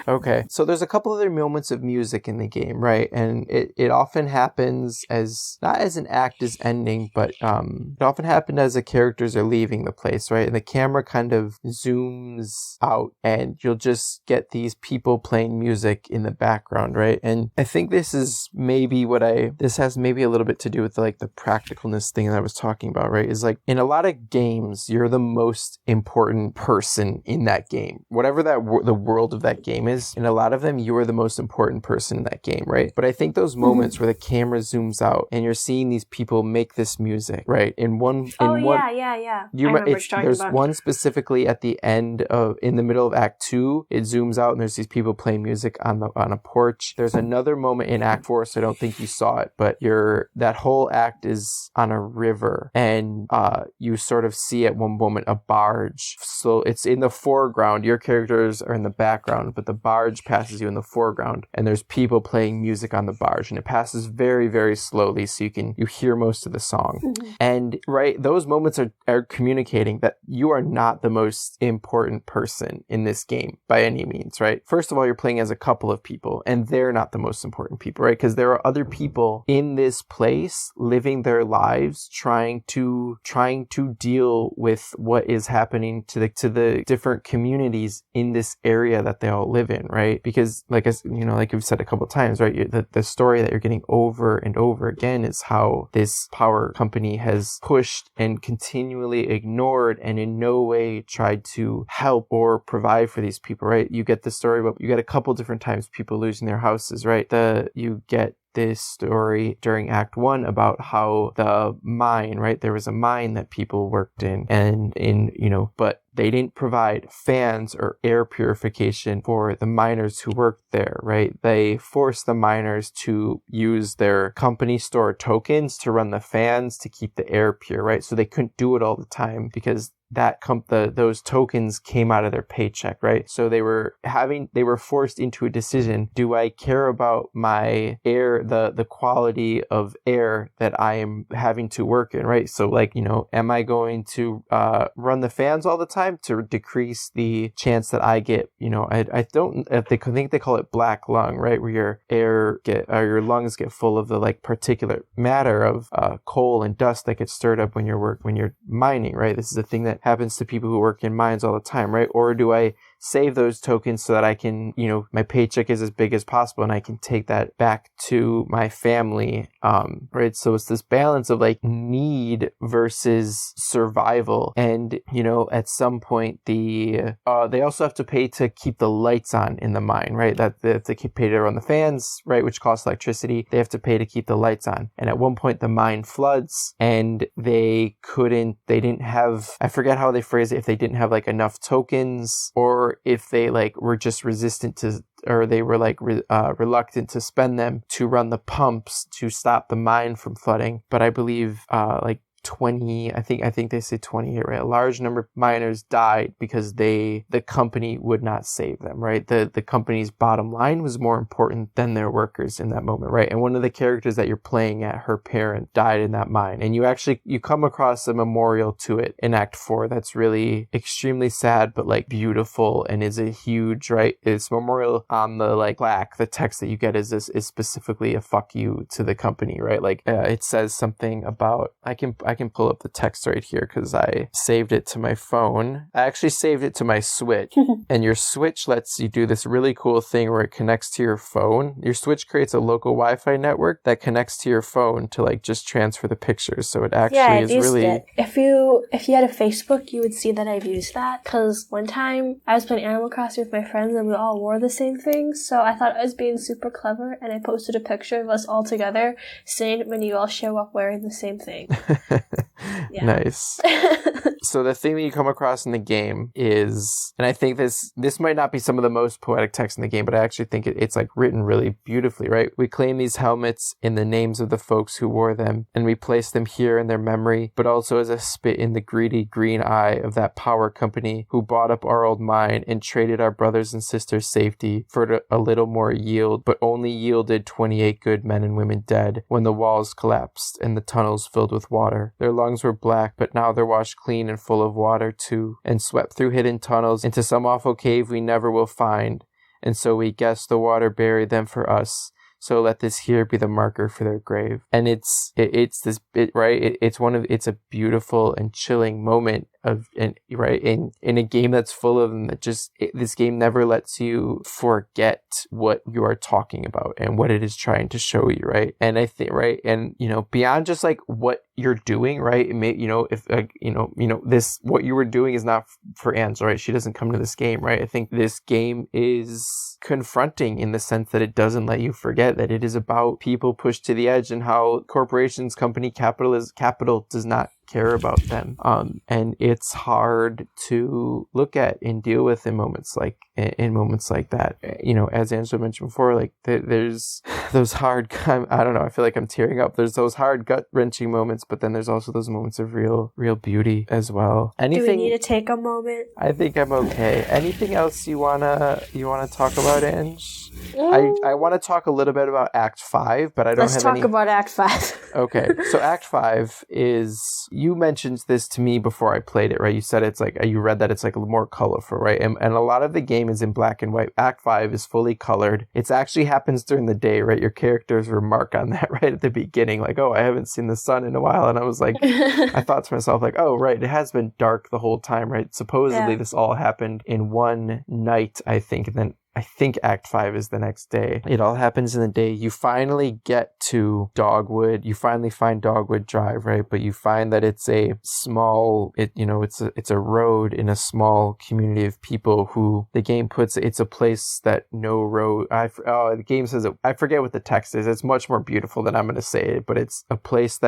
Okay. So there's a couple other moments of music in the game, right? And it often happens as, not as an act is ending, but it often happens as the characters are leaving the place, right? And the camera kind of zooms out and you'll just get these people playing music in the background, right? And I think this has maybe a little bit to do with like the practicalness thing that I was talking about, right? Is like in a lot of games, you're the most important person in that game. Whatever the world of that game is, in a lot of them, you are the most important person in that game, right? But I think those moments where the camera zooms out and you're seeing these people make this music, right? Yeah. There's one specifically at the end in the middle of Act 2, it zooms out and there's these people playing music on a porch. There's another moment in Act 4, so I don't think you saw it, but that whole act is on a river, and you sort of see at one moment a barge. So it's in the foreground, your characters are in the background, but the barge passes you in the foreground, and there's people playing music on the barge, and it passes very, very slowly, so you hear most of the song. Mm-hmm. And right, those moments are communicating that you are not the most important person in this game by any means, right? First of all, you're playing as a couple of people, and they're not the most important people, right? Because there are other people in this place living their lives, trying to deal with what is happening to the different communities in this area that they all live in, right? Because like we've said a couple of times, right? The story that you're getting over and over again is how this power company has pushed and continually ignored and in no way tried to help or provide for these people, right? You get the story about, you get a couple different times people losing their houses, right? You get this story during Act 1 about how the mine, right? There was a mine that people worked in, but they didn't provide fans or air purification for the miners who worked there, right? They forced the miners to use their company store tokens to run the fans to keep the air pure, right? So they couldn't do it all the time because those tokens came out of their paycheck, right? So they were forced into a decision. Do I care about my air, the quality of air that I am having to work in, right? So like, am I going to run the fans all the time? time to decrease the chance that I get, I don't, I think they call it black lung, right? Where your lungs get full of the like particulate matter of coal and dust that gets stirred up when you're mining, right? This is a thing that happens to people who work in mines all the time, right? Or do I save those tokens so that I can, my paycheck is as big as possible and I can take that back to my family, right? So it's this balance of like need versus survival. And, at some point they also have to pay to keep the lights on in the mine, right? That they have to pay to run the fans, right? Which costs electricity. They have to pay to keep the lights on. And at one point the mine floods and they didn't have, I forget how they phrase it, if they didn't have like enough tokens or if they like were just resistant to, or they were like reluctant to spend them to run the pumps to stop the mine from flooding. But I believe like 20, I think they say 20 here, right? A large number of miners died because the company would not save them, right? The company's bottom line was more important than their workers in that moment, right? And one of the characters that you're playing at, her parent died in that mine. And you come across a memorial to it in Act 4 that's really extremely sad, but like beautiful and is a huge, right? It's memorial on the like plaque. The text that you get is specifically a fuck you to the company, right? Like it says something about, I can pull up the text right here because I saved it to my phone. I actually saved it to my Switch. And your Switch lets you do this really cool thing where it connects to your phone. Your Switch creates a local Wi-Fi network that connects to your phone to like just transfer the pictures. So it actually is really... it. If you had a Facebook, you would see that I've used that. Because one time I was playing Animal Crossing with my friends and we all wore the same thing. So I thought I was being super clever and I posted a picture of us all together saying when you all show up wearing the same thing. Nice. So the thing that you come across in the game is, and I think this might not be some of the most poetic text in the game, but I actually think it's like written really beautifully, right? We claim these helmets in the names of the folks who wore them, and we place them here in their memory, but also as a spit in the greedy green eye of that power company who bought up our old mine and traded our brothers and sisters' safety for a little more yield, but only yielded 28 good men and women dead when the walls collapsed and the tunnels filled with water. Their lungs were black, but now they're washed clean and full of water too, and swept through hidden tunnels into some awful cave we never will find. And so we guess the water buried them for us. So let this here be the marker for their grave. And it's this bit, right? It's a beautiful and chilling moment in a game that's full of them, that this game never lets you forget what you are talking about and what it is trying to show you, right? And I think, right, and beyond just like what you're doing, right? It may, if this, what you were doing is not for Ansel, right? She doesn't come to this game, right? I think this game is confronting in the sense that it doesn't let you forget that it is about people pushed to the edge and how corporations, capital does not care about them, and it's hard to look at and deal with in moments like that. As Angela mentioned before, like there's those hard, I don't know, I feel like I'm tearing up. There's those hard gut wrenching moments, but then there's also those moments of real beauty as well. Do we need to take a moment? I think I'm okay. Anything else you wanna talk about, Ange? I want to talk a little bit about Act 5, but I don't Let's have talk any... about Act 5. Okay, so Act 5 is... You mentioned this to me before I played it, right? You said it's like... You read that it's like more colorful, right? And a lot of the game is in black and white. Act 5 is fully colored. It actually happens during the day, right? Your characters remark on that right at the beginning, like, oh, I haven't seen the sun in a while. And I was like... I thought to myself, like, oh, right, it has been dark the whole time, right? Supposedly this all happened in one night, I think, and then I think Act 5 is the next day. It all happens in the day. You finally get to Dogwood. You finally find Dogwood Drive, right? But you find that it's a small, it's a road in a small community of people who the game puts, it's a place that no road, the game says it, I forget what the text is. It's much more beautiful than I'm going to say it, but it's a place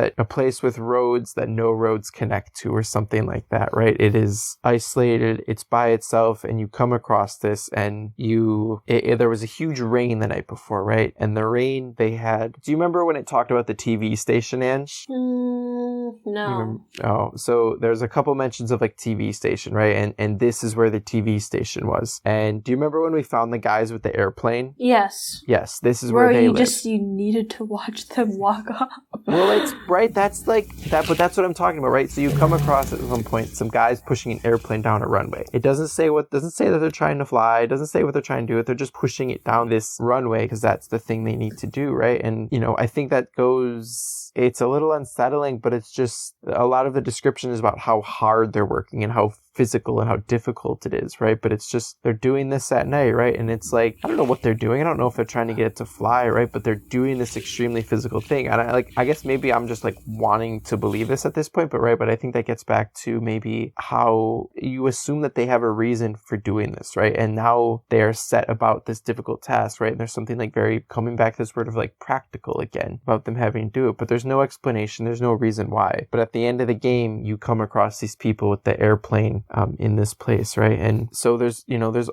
with roads that no roads connect to, or something like that, right? It is isolated. It's by itself, and you come across this and you there was a huge rain the night before, right? And the rain they had, do you remember when it talked about the TV station, Ange? No. Oh, so there's a couple mentions of like TV station, right? And this is where the TV station was. And do you remember when we found the guys with the airplane? Yes. Yes, this is where they live. You needed to watch them walk off. Well, it's right. That's like that, but that's what I'm talking about, right? So you come across at some point some guys pushing an airplane down a runway. It doesn't say that they're trying to fly. It doesn't say what they're trying to do. They're just pushing it down this runway because that's the thing they need to do, right? And I think that goes. It's a little unsettling, but it's just a lot of the description is about how hard they're working and how physical and how difficult it is, right? But it's just they're doing this at night, right? And it's like, I don't know what they're doing. I don't know if they're trying to get it to fly, right? But they're doing this extremely physical thing. And I guess maybe I'm just like wanting to believe this at this point, but right? But I think that gets back to maybe how you assume that they have a reason for doing this, right? And now they are set about this difficult task, right? And there's something like very coming back to this word of like practical again about them having to do it, but there's no explanation. There's no reason why. But at the end of the game, you come across these people with the airplane in this place, right? And so there's a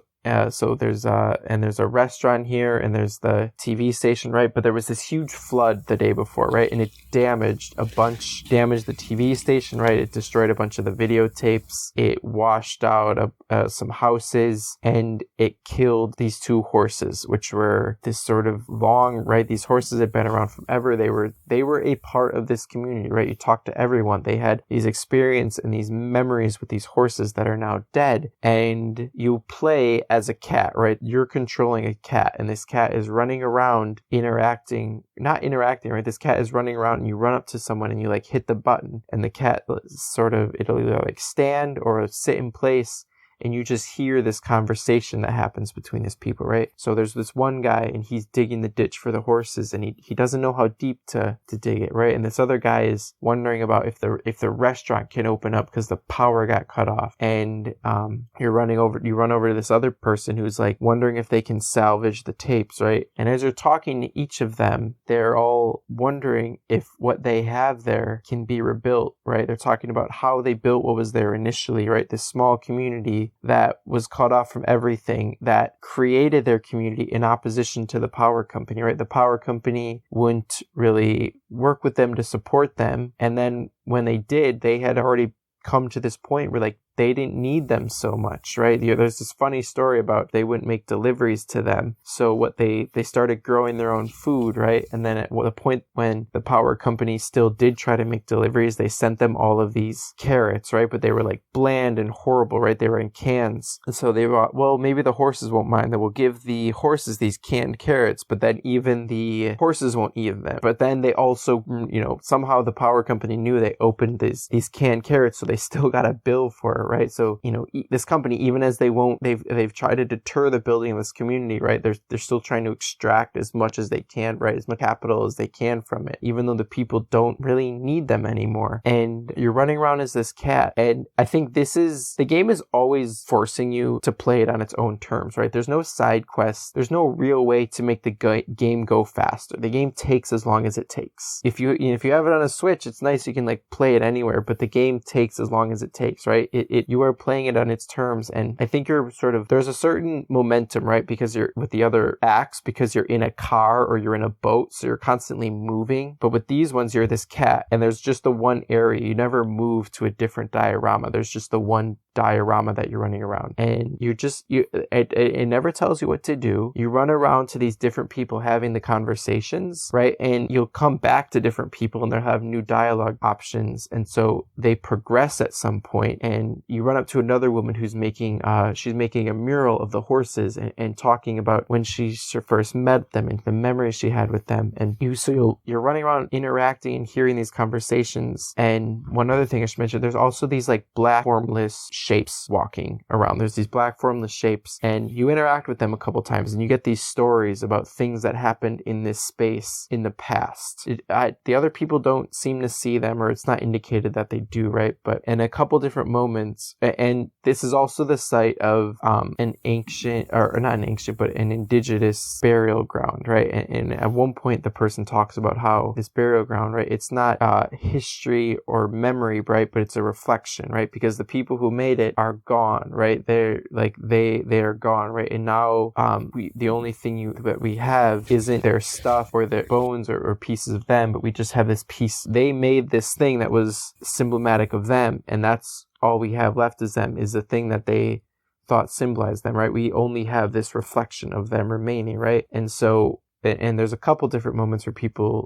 restaurant here and there's the TV station, right? But there was this huge flood the day before, right? And it damaged the TV station, right? It destroyed a bunch of the videotapes. It washed out some houses and it killed these two horses, which were this sort of long, right? These horses had been around forever. They were a part of this community, right? You talk to everyone. They had these experience and these memories with these horses that are now dead. And you play as a cat, right? You're controlling a cat and this cat is running around not interacting, right? This cat is running around and you run up to someone and you like hit the button and the cat it'll either like stand or sit in place. And you just hear this conversation that happens between these people, right? So there's this one guy and he's digging the ditch for the horses and he doesn't know how deep to dig it, right? And this other guy is wondering about if the restaurant can open up because the power got cut off. And you run over to this other person who's like wondering if they can salvage the tapes, right? And as you're talking to each of them, they're all wondering if what they have there can be rebuilt, right? They're talking about how they built what was there initially, right? This small community that was cut off from everything that created their community in opposition to the power company, right? The power company wouldn't really work with them to support them. And then when they did, they had already come to this point where like they didn't need them so much, right? There's this funny story about they wouldn't make deliveries to them. So what they started growing their own food, right? And then at the point when the power company still did try to make deliveries, they sent them all of these carrots, right? But they were like bland and horrible, right? They were in cans. And so they thought, well, maybe the horses won't mind. Then we'll give the horses these canned carrots, but then even the horses won't eat them. But then they also, somehow the power company knew they opened these canned carrots, so they still got a bill for it, right? So, this company, even as they've tried to deter the building of this community, right? They're still trying to extract as much as they can, right? As much capital as they can from it, even though the people don't really need them anymore. And you're running around as this cat. And I think the game is always forcing you to play it on its own terms, right? There's no side quests. There's no real way to make the game go faster. The game takes as long as it takes. If you have it on a Switch, it's nice. You can like play it anywhere, but the game takes as long as it takes, right? You are playing it on its terms. And I think there's a certain momentum, right? Because you're with the other acts, because you're in a car or you're in a boat. So you're constantly moving. But with these ones, you're this cat and there's just the one area. You never move to a different diorama. There's just the one diorama that you're running around, and it never tells you what to do. You run around to these different people having the conversations, right? And you'll come back to different people and they'll have new dialogue options, and so they progress at some point. And you run up to another woman who's making a mural of the horses and talking about when she first met them and the memories she had with them. And you're running around interacting and hearing these conversations. And one other thing I should mention, there's also these like black formless shapes walking around. There's these black formless shapes and you interact with them a couple times and you get these stories about things that happened in this space in the past. The other people don't seem to see them, or it's not indicated that they do, right? But in a couple different moments, and this is also the site of an ancient, or not an ancient, but an indigenous burial ground, right? And at one point the person talks about how this burial ground, right, it's not history or memory, right, but it's a reflection, right? Because the people who made made it are gone, right? They're like they are gone, right? And now the only thing that we have isn't their stuff or their bones or pieces of them, but we just have this piece. They made this thing that was symbolic of them, and that's all we have left is them, is the thing that they thought symbolized them, right? We only have this reflection of them remaining, right? And so, and there's a couple different moments where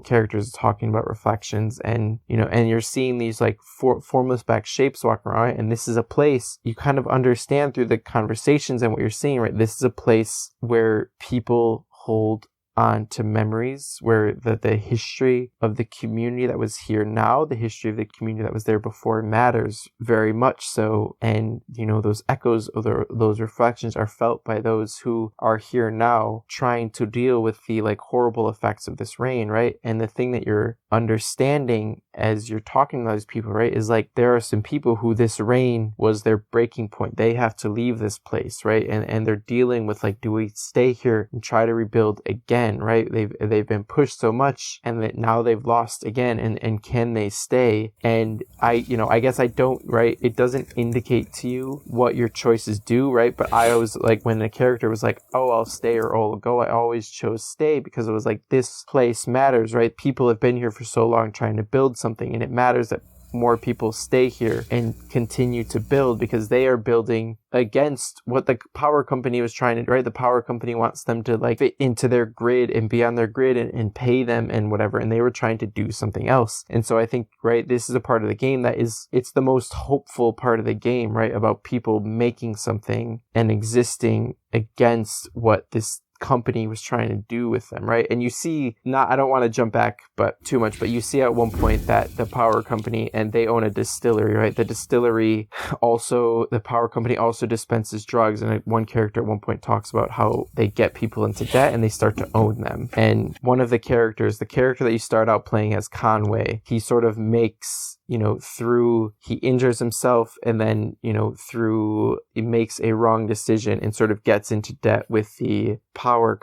characters are talking about reflections, and and you're seeing these like formless back shapes walking around, right? And this is a place you kind of understand through the conversations and what you're seeing, right? This is a place where people hold on to memories, where the history of the community that was here now, the history of the community that was there before matters very much so. And, those echoes of those reflections are felt by those who are here now trying to deal with the like horrible effects of this rain, right? And the thing that you're understanding as you're talking to those people, right, is like there are some people who this rain was their breaking point. They have to leave this place, right? And they're dealing with like, do we stay here and try to rebuild again, right? They've been pushed so much, and that now they've lost again, and can they stay? And I guess I don't, right? It doesn't indicate to you what your choices do, right? But I always, like, when the character was like, oh, I'll stay or I'll go, I always chose stay, because it was like, this place matters, right? People have been here for so long trying to build something, and it matters that more people stay here and continue to build, because they are building against what the power company was trying to do, right? The power company wants them to like fit into their grid and be on their grid and pay them and whatever, and they were trying to do something else. And so I think, right, this is a part of the game that it's the most hopeful part of the game, right? About people making something and existing against what this company was trying to do with them, right? And you see, I don't want to jump back but too much, but you see at one point that the power company, and they own a distillery, right? The distillery also, the power company also dispenses drugs, and one character at one point talks about how they get people into debt and they start to own them. And one of the characters, the character that you start out playing as, Conway, he sort of makes, he injures himself, and then, he makes a wrong decision and sort of gets into debt with the or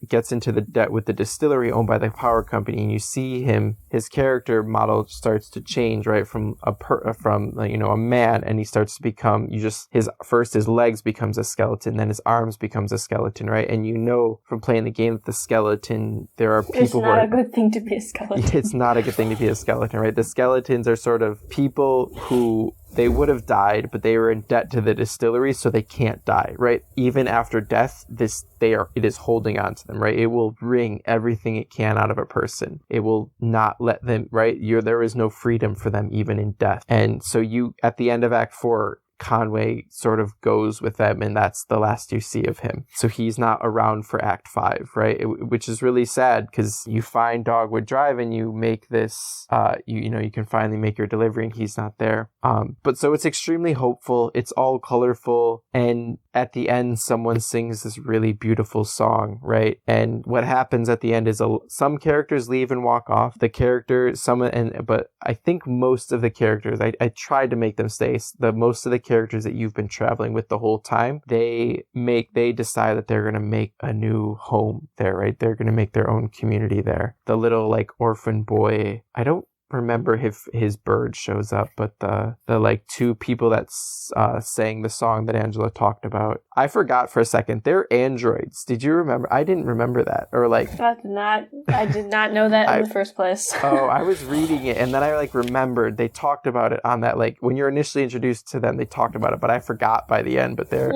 gets into the debt with the distillery owned by the power company. And you see his character model starts to change, right? From a man, and he starts to become, his legs becomes a skeleton, then his arms becomes a skeleton, right? And from playing the game that the skeleton, there are people It's not a good thing to be a skeleton. It's not a good thing to be a skeleton, right? The skeletons are sort of people who they would have died, but they were in debt to the distillery, so they can't die, right? Even after death, it is holding on to them, right? It will wring everything it can out of a person. It will not let them, right? There is no freedom for them even in death. And so at the end of Act 4, Conway sort of goes with them, and that's the last you see of him. So he's not around for Act 5, right? Which is really sad, because you find Dogwood Drive and you make this, you can finally make your delivery, and he's not there. But so it's extremely hopeful. It's all colorful, and at the end, someone sings this really beautiful song, right? And what happens at the end is some characters leave and walk off. But I think most of the characters, I tried to make them stay. Most of the characters that you've been traveling with the whole time, they decide that they're going to make a new home there, right? They're going to make their own community there. The little like orphan boy, I don't remember if his bird shows up, but the like two people that sang the song that Angela talked about, I forgot for a second. They're androids. Did you remember? I didn't remember that. Or like I did not know that in the first place. I was reading it, and then I like remembered they talked about it on that, like when you're initially introduced to them, they talked about it, but I forgot by the end. But they're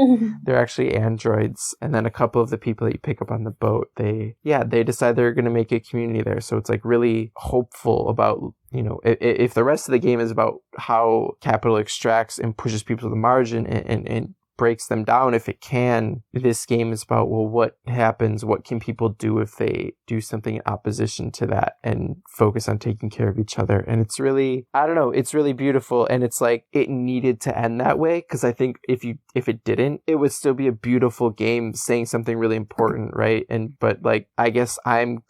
actually androids. And then a couple of the people that you pick up on the boat, they decide they're going to make a community there. So it's like really hopeful about, if the rest of the game is about how capital extracts and pushes people to the margin and breaks them down if it can, this game is about, well, what happens? What can people do if they do something in opposition to that and focus on taking care of each other? And it's really, I don't know, it's really beautiful. And it's like, it needed to end that way, because I think if it didn't, it would still be a beautiful game saying something really important, right? But like, I guess I'm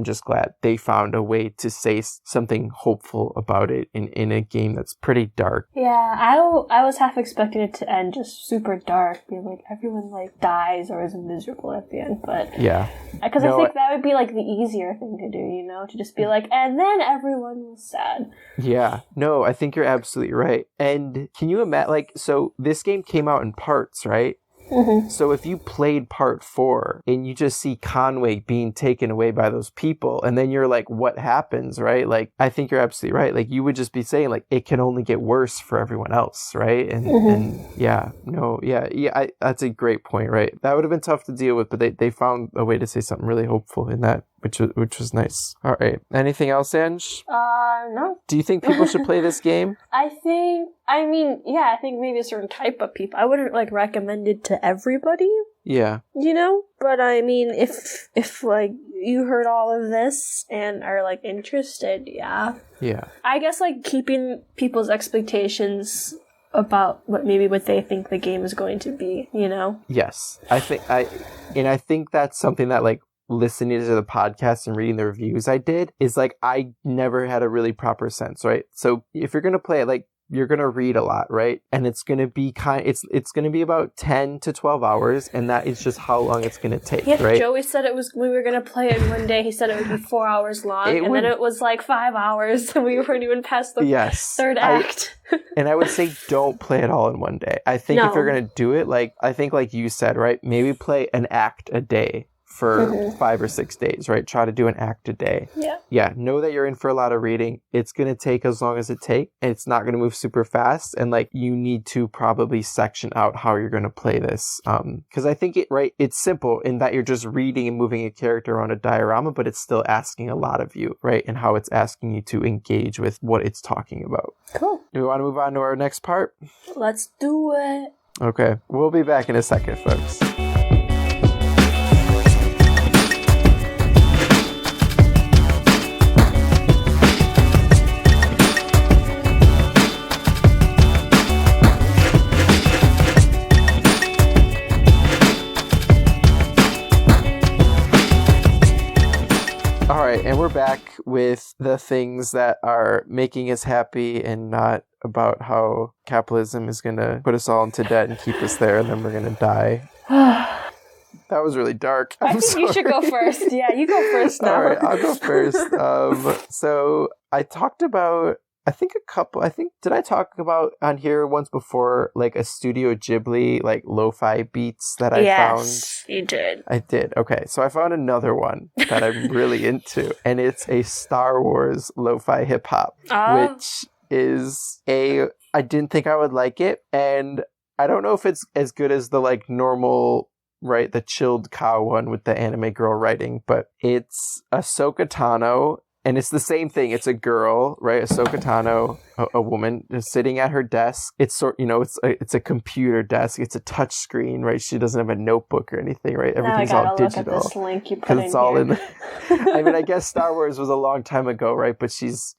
just glad they found a way to say something hopeful about it in a game that's pretty dark. Yeah, I was half expecting expecting it to end just super dark, being like everyone like dies or is miserable at the end. But yeah, because I think that would be like the easier thing to do, you know, to just be like, and then everyone was sad. Yeah, no, I think you're absolutely right. And can you imagine, like, so this game came out in parts, right? Mm-hmm. So if you played part 4 and you just see Conway being taken away by those people, and then you're like, what happens, right? Like, I think you're absolutely right. Like, you would just be saying, like, it can only get worse for everyone else, right? And yeah, no, yeah, that's a great point, right? That would have been tough to deal with, but they found a way to say something really hopeful in that, which was nice. All right. Anything else, Ange? No. Do you think people should play this game? I think maybe a certain type of people. I wouldn't like recommend it to everybody. Yeah. You know? But I mean, if like you heard all of this and are like interested, yeah. Yeah. I guess like keeping people's expectations about what they think the game is going to be, you know? Yes. I think that's something that like listening to the podcast and reading the reviews I did is like I never had a really proper sense, right? So if you're gonna play it, like you're gonna read a lot, right? And it's gonna be it's gonna be about 10 to 12 hours, and that is just how long it's gonna take, right? Joey said it was, we were gonna play it one day, he said it would be 4 hours long, then it was like 5 hours, and we weren't even past the third act. And I would say don't play it all in one day. I think if you're gonna do it, like I think like you said, right? Maybe play an act a day for 5 or 6 days, right? Try to do an act a day. Yeah. Yeah. Know that you're in for a lot of reading. It's going to take as long as it takes, and it's not going to move super fast. And like, you need to probably section out how you're going to play this. Cause I think it's simple in that you're just reading and moving a character on a diorama, but it's still asking a lot of you, right? And how it's asking you to engage with what it's talking about. Cool. Do we want to move on to our next part? Let's do it. Okay. We'll be back in a second, folks. And we're back with the things that are making us happy and not about how capitalism is going to put us all into debt and keep us there, and then we're going to die. That was really dark. I think you should go first. Yeah, you go first now. All right, I'll go first. So I talked about, did I talk about on here once before, like a Studio Ghibli, like lo-fi beats that I found? Yes, you did. I did. Okay, so I found another one that I'm really into, and it's a Star Wars lo-fi hip-hop, which is I didn't think I would like it, and I don't know if it's as good as the like normal, right, the chilled cow one with the anime girl writing, but it's Ahsoka Tano. And it's the same thing. It's a girl, right? Ahsoka Tano, a woman, just sitting at her desk. It's it's a computer desk. It's a touch screen, right? She doesn't have a notebook or anything, right? Everything's all digital. Look at this link you put in it's all here. I mean, I guess Star Wars was a long time ago, right? But she's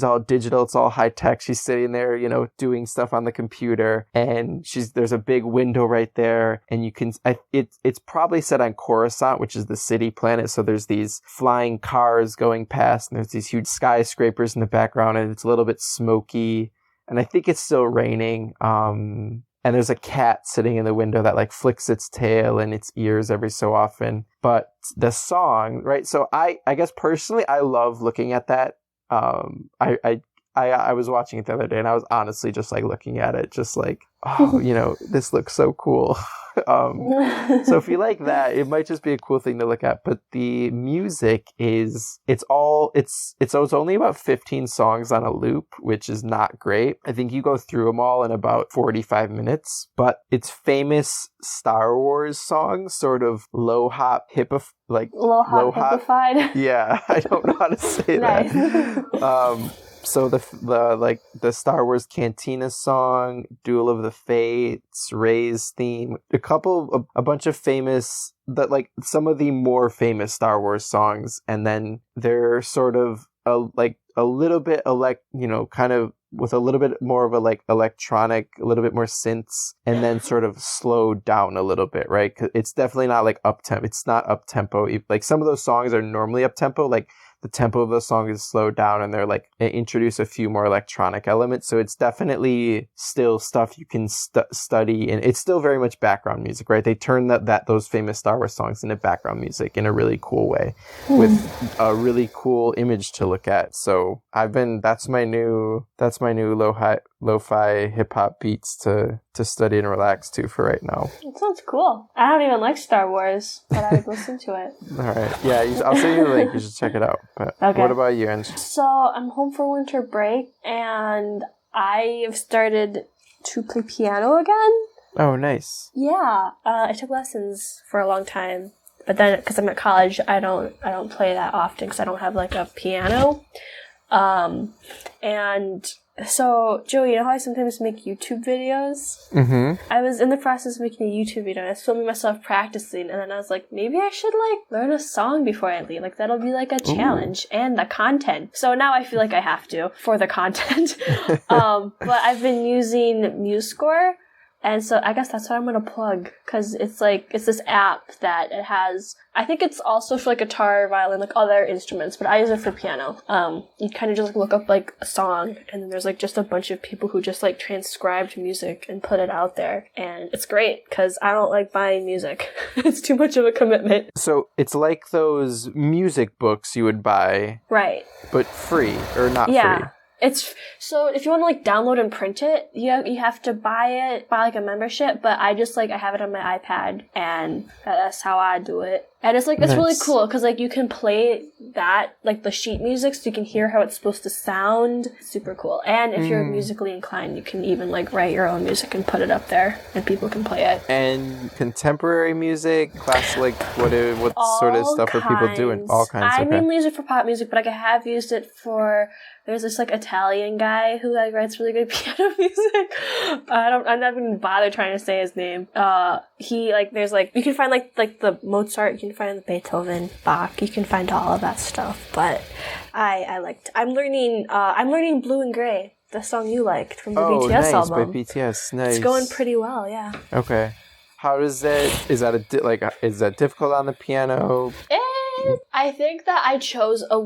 all digital. It's all high tech. She's sitting there, doing stuff on the computer, and there's a big window right there, and you can. It's probably set on Coruscant, which is the city planet. So there's these flying cars going past, and there's these huge skyscrapers in the background, and it's a little bit smoky. And I think it's still raining. And there's a cat sitting in the window that like flicks its tail and its ears every so often. But the song, right? So I guess personally, I love looking at that. I was watching it the other day, and I was honestly just like looking at it, just like, oh, this looks so cool. So if you like that, it might just be a cool thing to look at. But the music it's only about 15 songs on a loop, which is not great. I think you go through them all in about 45 minutes, but it's famous Star Wars songs, sort of low-hop hippified. Yeah, I don't know how to say that. So the Star Wars Cantina song, Duel of the Fates, Rey's theme, a bunch of famous, some of the more famous Star Wars songs, and then they're sort of a little bit kind of with a little bit more of a like electronic, a little bit more synths, and then sort of slowed down a little bit, right? 'Cause it's definitely not like up tempo. It's not up tempo. Like some of those songs are normally up tempo, like the tempo of the song is slowed down, and they're like they introduce a few more electronic elements. So it's definitely still stuff you can study, and it's still very much background music, right? They turn those famous Star Wars songs into background music in a really cool way, with a really cool image to look at. So that's my new lo-fi hip hop beats to study and relax to for right now. It sounds cool. I don't even like Star Wars, but I would listen to it. All right, yeah, I'll send you the link. You should check it out. But okay. What about you, Ange? So I'm home for winter break, and I have started to play piano again. Oh, nice. Yeah, I took lessons for a long time, but then because I'm at college, I don't play that often because I don't have like a piano. And so, Joey, you know how I sometimes make YouTube videos? Mm-hmm. I was in the process of making a YouTube video, and I was filming myself practicing, and then I was like, maybe I should, like, learn a song before I leave. Like, that'll be, like, a challenge. And the content. So now I feel like I have to for the content. But I've been using MuseScore. And so I guess that's what I'm going to plug, because it's this app that it has, I think it's also for like guitar, violin, like other instruments, but I use it for piano. You kind of just look up like a song, and then there's like just a bunch of people who just like transcribed music and put it out there. And it's great, because I don't like buying music. It's too much of a commitment. So it's like those music books you would buy. Right. But free, or not free. It's so if you want to like download and print it, you have to buy like a membership. But I just I have it on my iPad, and that's how I do it. And it's like, it's really cool because like you can play that, like the sheet music, so you can hear how it's supposed to sound. Super cool. And if you're musically inclined, you can even like write your own music and put it up there, and people can play it. And contemporary music, classic, what sort of stuff are people doing? All kinds. I mainly use it for pop music, but like I have used it for. There's this like Italian guy who like writes really good piano music. I'm not even bother trying to say his name. He like there's like you can find like the Mozart, you can find the Beethoven, Bach, you can find all of that stuff. But I'm learning Blue and Gray, the song you liked from the BTS album. By BTS, nice. It's going pretty well, yeah. Okay, how does that? Is that difficult on the piano? I think that I chose a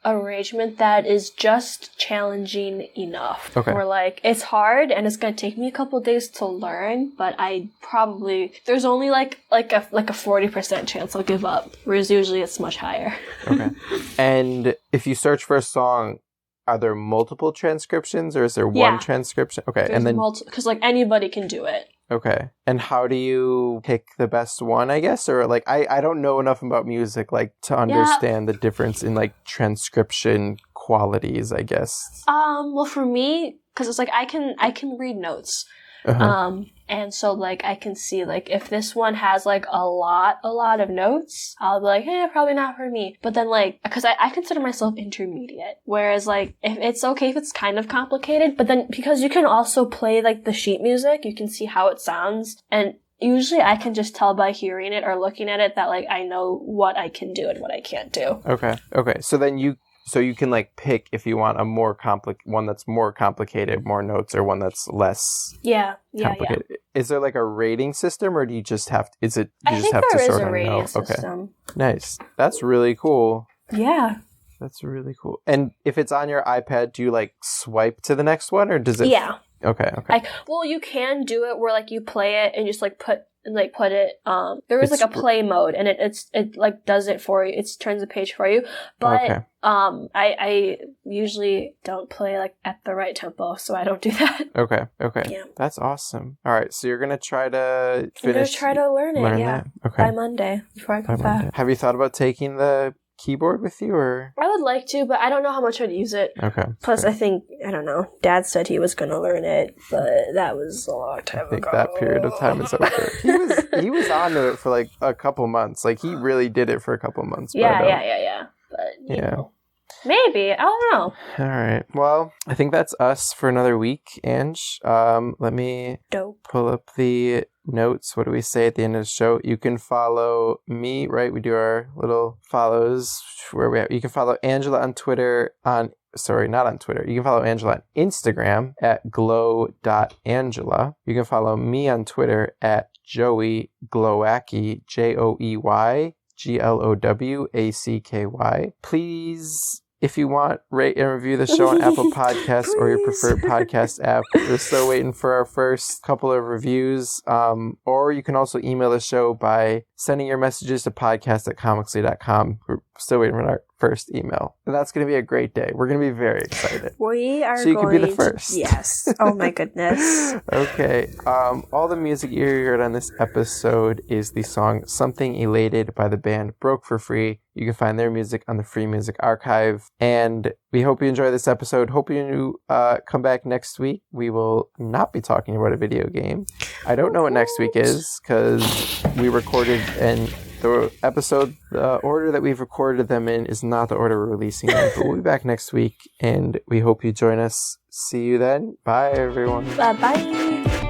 arrangement that is just challenging enough. Okay. Or like it's hard and it's gonna take me a couple days to learn, but there's only like a 40% chance I'll give up, whereas usually it's much higher. Okay. And if you search for a song, are there multiple transcriptions or is there one transcription? Okay. There's and then because like anybody can do it. Okay. And how do you pick the best one, I guess? Or like I don't know enough about music like to understand the difference in like transcription qualities, I guess. Well for me, because it's like I can read notes. And so like I can see like if this one has like a lot of notes, I'll be like, probably not for me. But then like, because I consider myself intermediate, whereas like if it's okay if it's kind of complicated, but then because you can also play like the sheet music, you can see how it sounds, and usually I can just tell by hearing it or looking at it that like I know what I can do and what I can't do. Okay. So then you can like pick if you want a more one that's more complicated, more notes, or one that's less complicated. Yeah. Is there like a rating system, or do you just have to? I think there is a rating system. Okay. Nice. That's really cool. Yeah. That's really cool. And if it's on your iPad, do you like swipe to the next one, or does it? Yeah. Okay. Well, you can do it where like you play it and just like put it there is like a play mode, and it like does it for you. It turns the page for you. But I usually don't play like at the right tempo, so I don't do that. Okay. Yeah. That's awesome. All right, so you're gonna try to finish. I'm gonna try to learn it. That? Okay. By Monday before I come back. Have you thought about taking the keyboard with you, or? I would like to, but I don't know how much I'd use it. Okay. Plus, I think, I don't know, Dad said he was going to learn it, but that was a long time ago. I think that period of time is over. He was on to it for like a couple months. Like, he really did it for a couple months. Yeah. But, you know, maybe. I don't know. All right. Well, I think that's us for another week, Ange. Let me pull up the notes. What do we say at the end of the show? You can follow me, right? We do our little follows you can follow Angela on Twitter not on Twitter. You can follow Angela on Instagram at glow.angela. You can follow me on Twitter at Joey Glowacki, Joey GLOWACKY. Please, if you want, rate and review the show on Apple Podcasts or your preferred podcast app. We're still waiting for our first couple of reviews. Or you can also email the show by sending your messages to podcast@comicsly.com. We're still waiting for our first email. And that's going to be a great day. We're going to be very excited. We are so you going can be the first. Yes. Oh my goodness. Okay. All the music you heard on this episode is the song Something Elated by the band Broke for Free. You can find their music on the Free Music Archive. And we hope you enjoy this episode. Hope you come back next week. We will not be talking about a video game. I don't know what next week is because we recorded and the episode, the order that we've recorded them in is not the order we're releasing them. But we'll be back next week and we hope you join us. See you then. Bye, everyone. Bye-bye.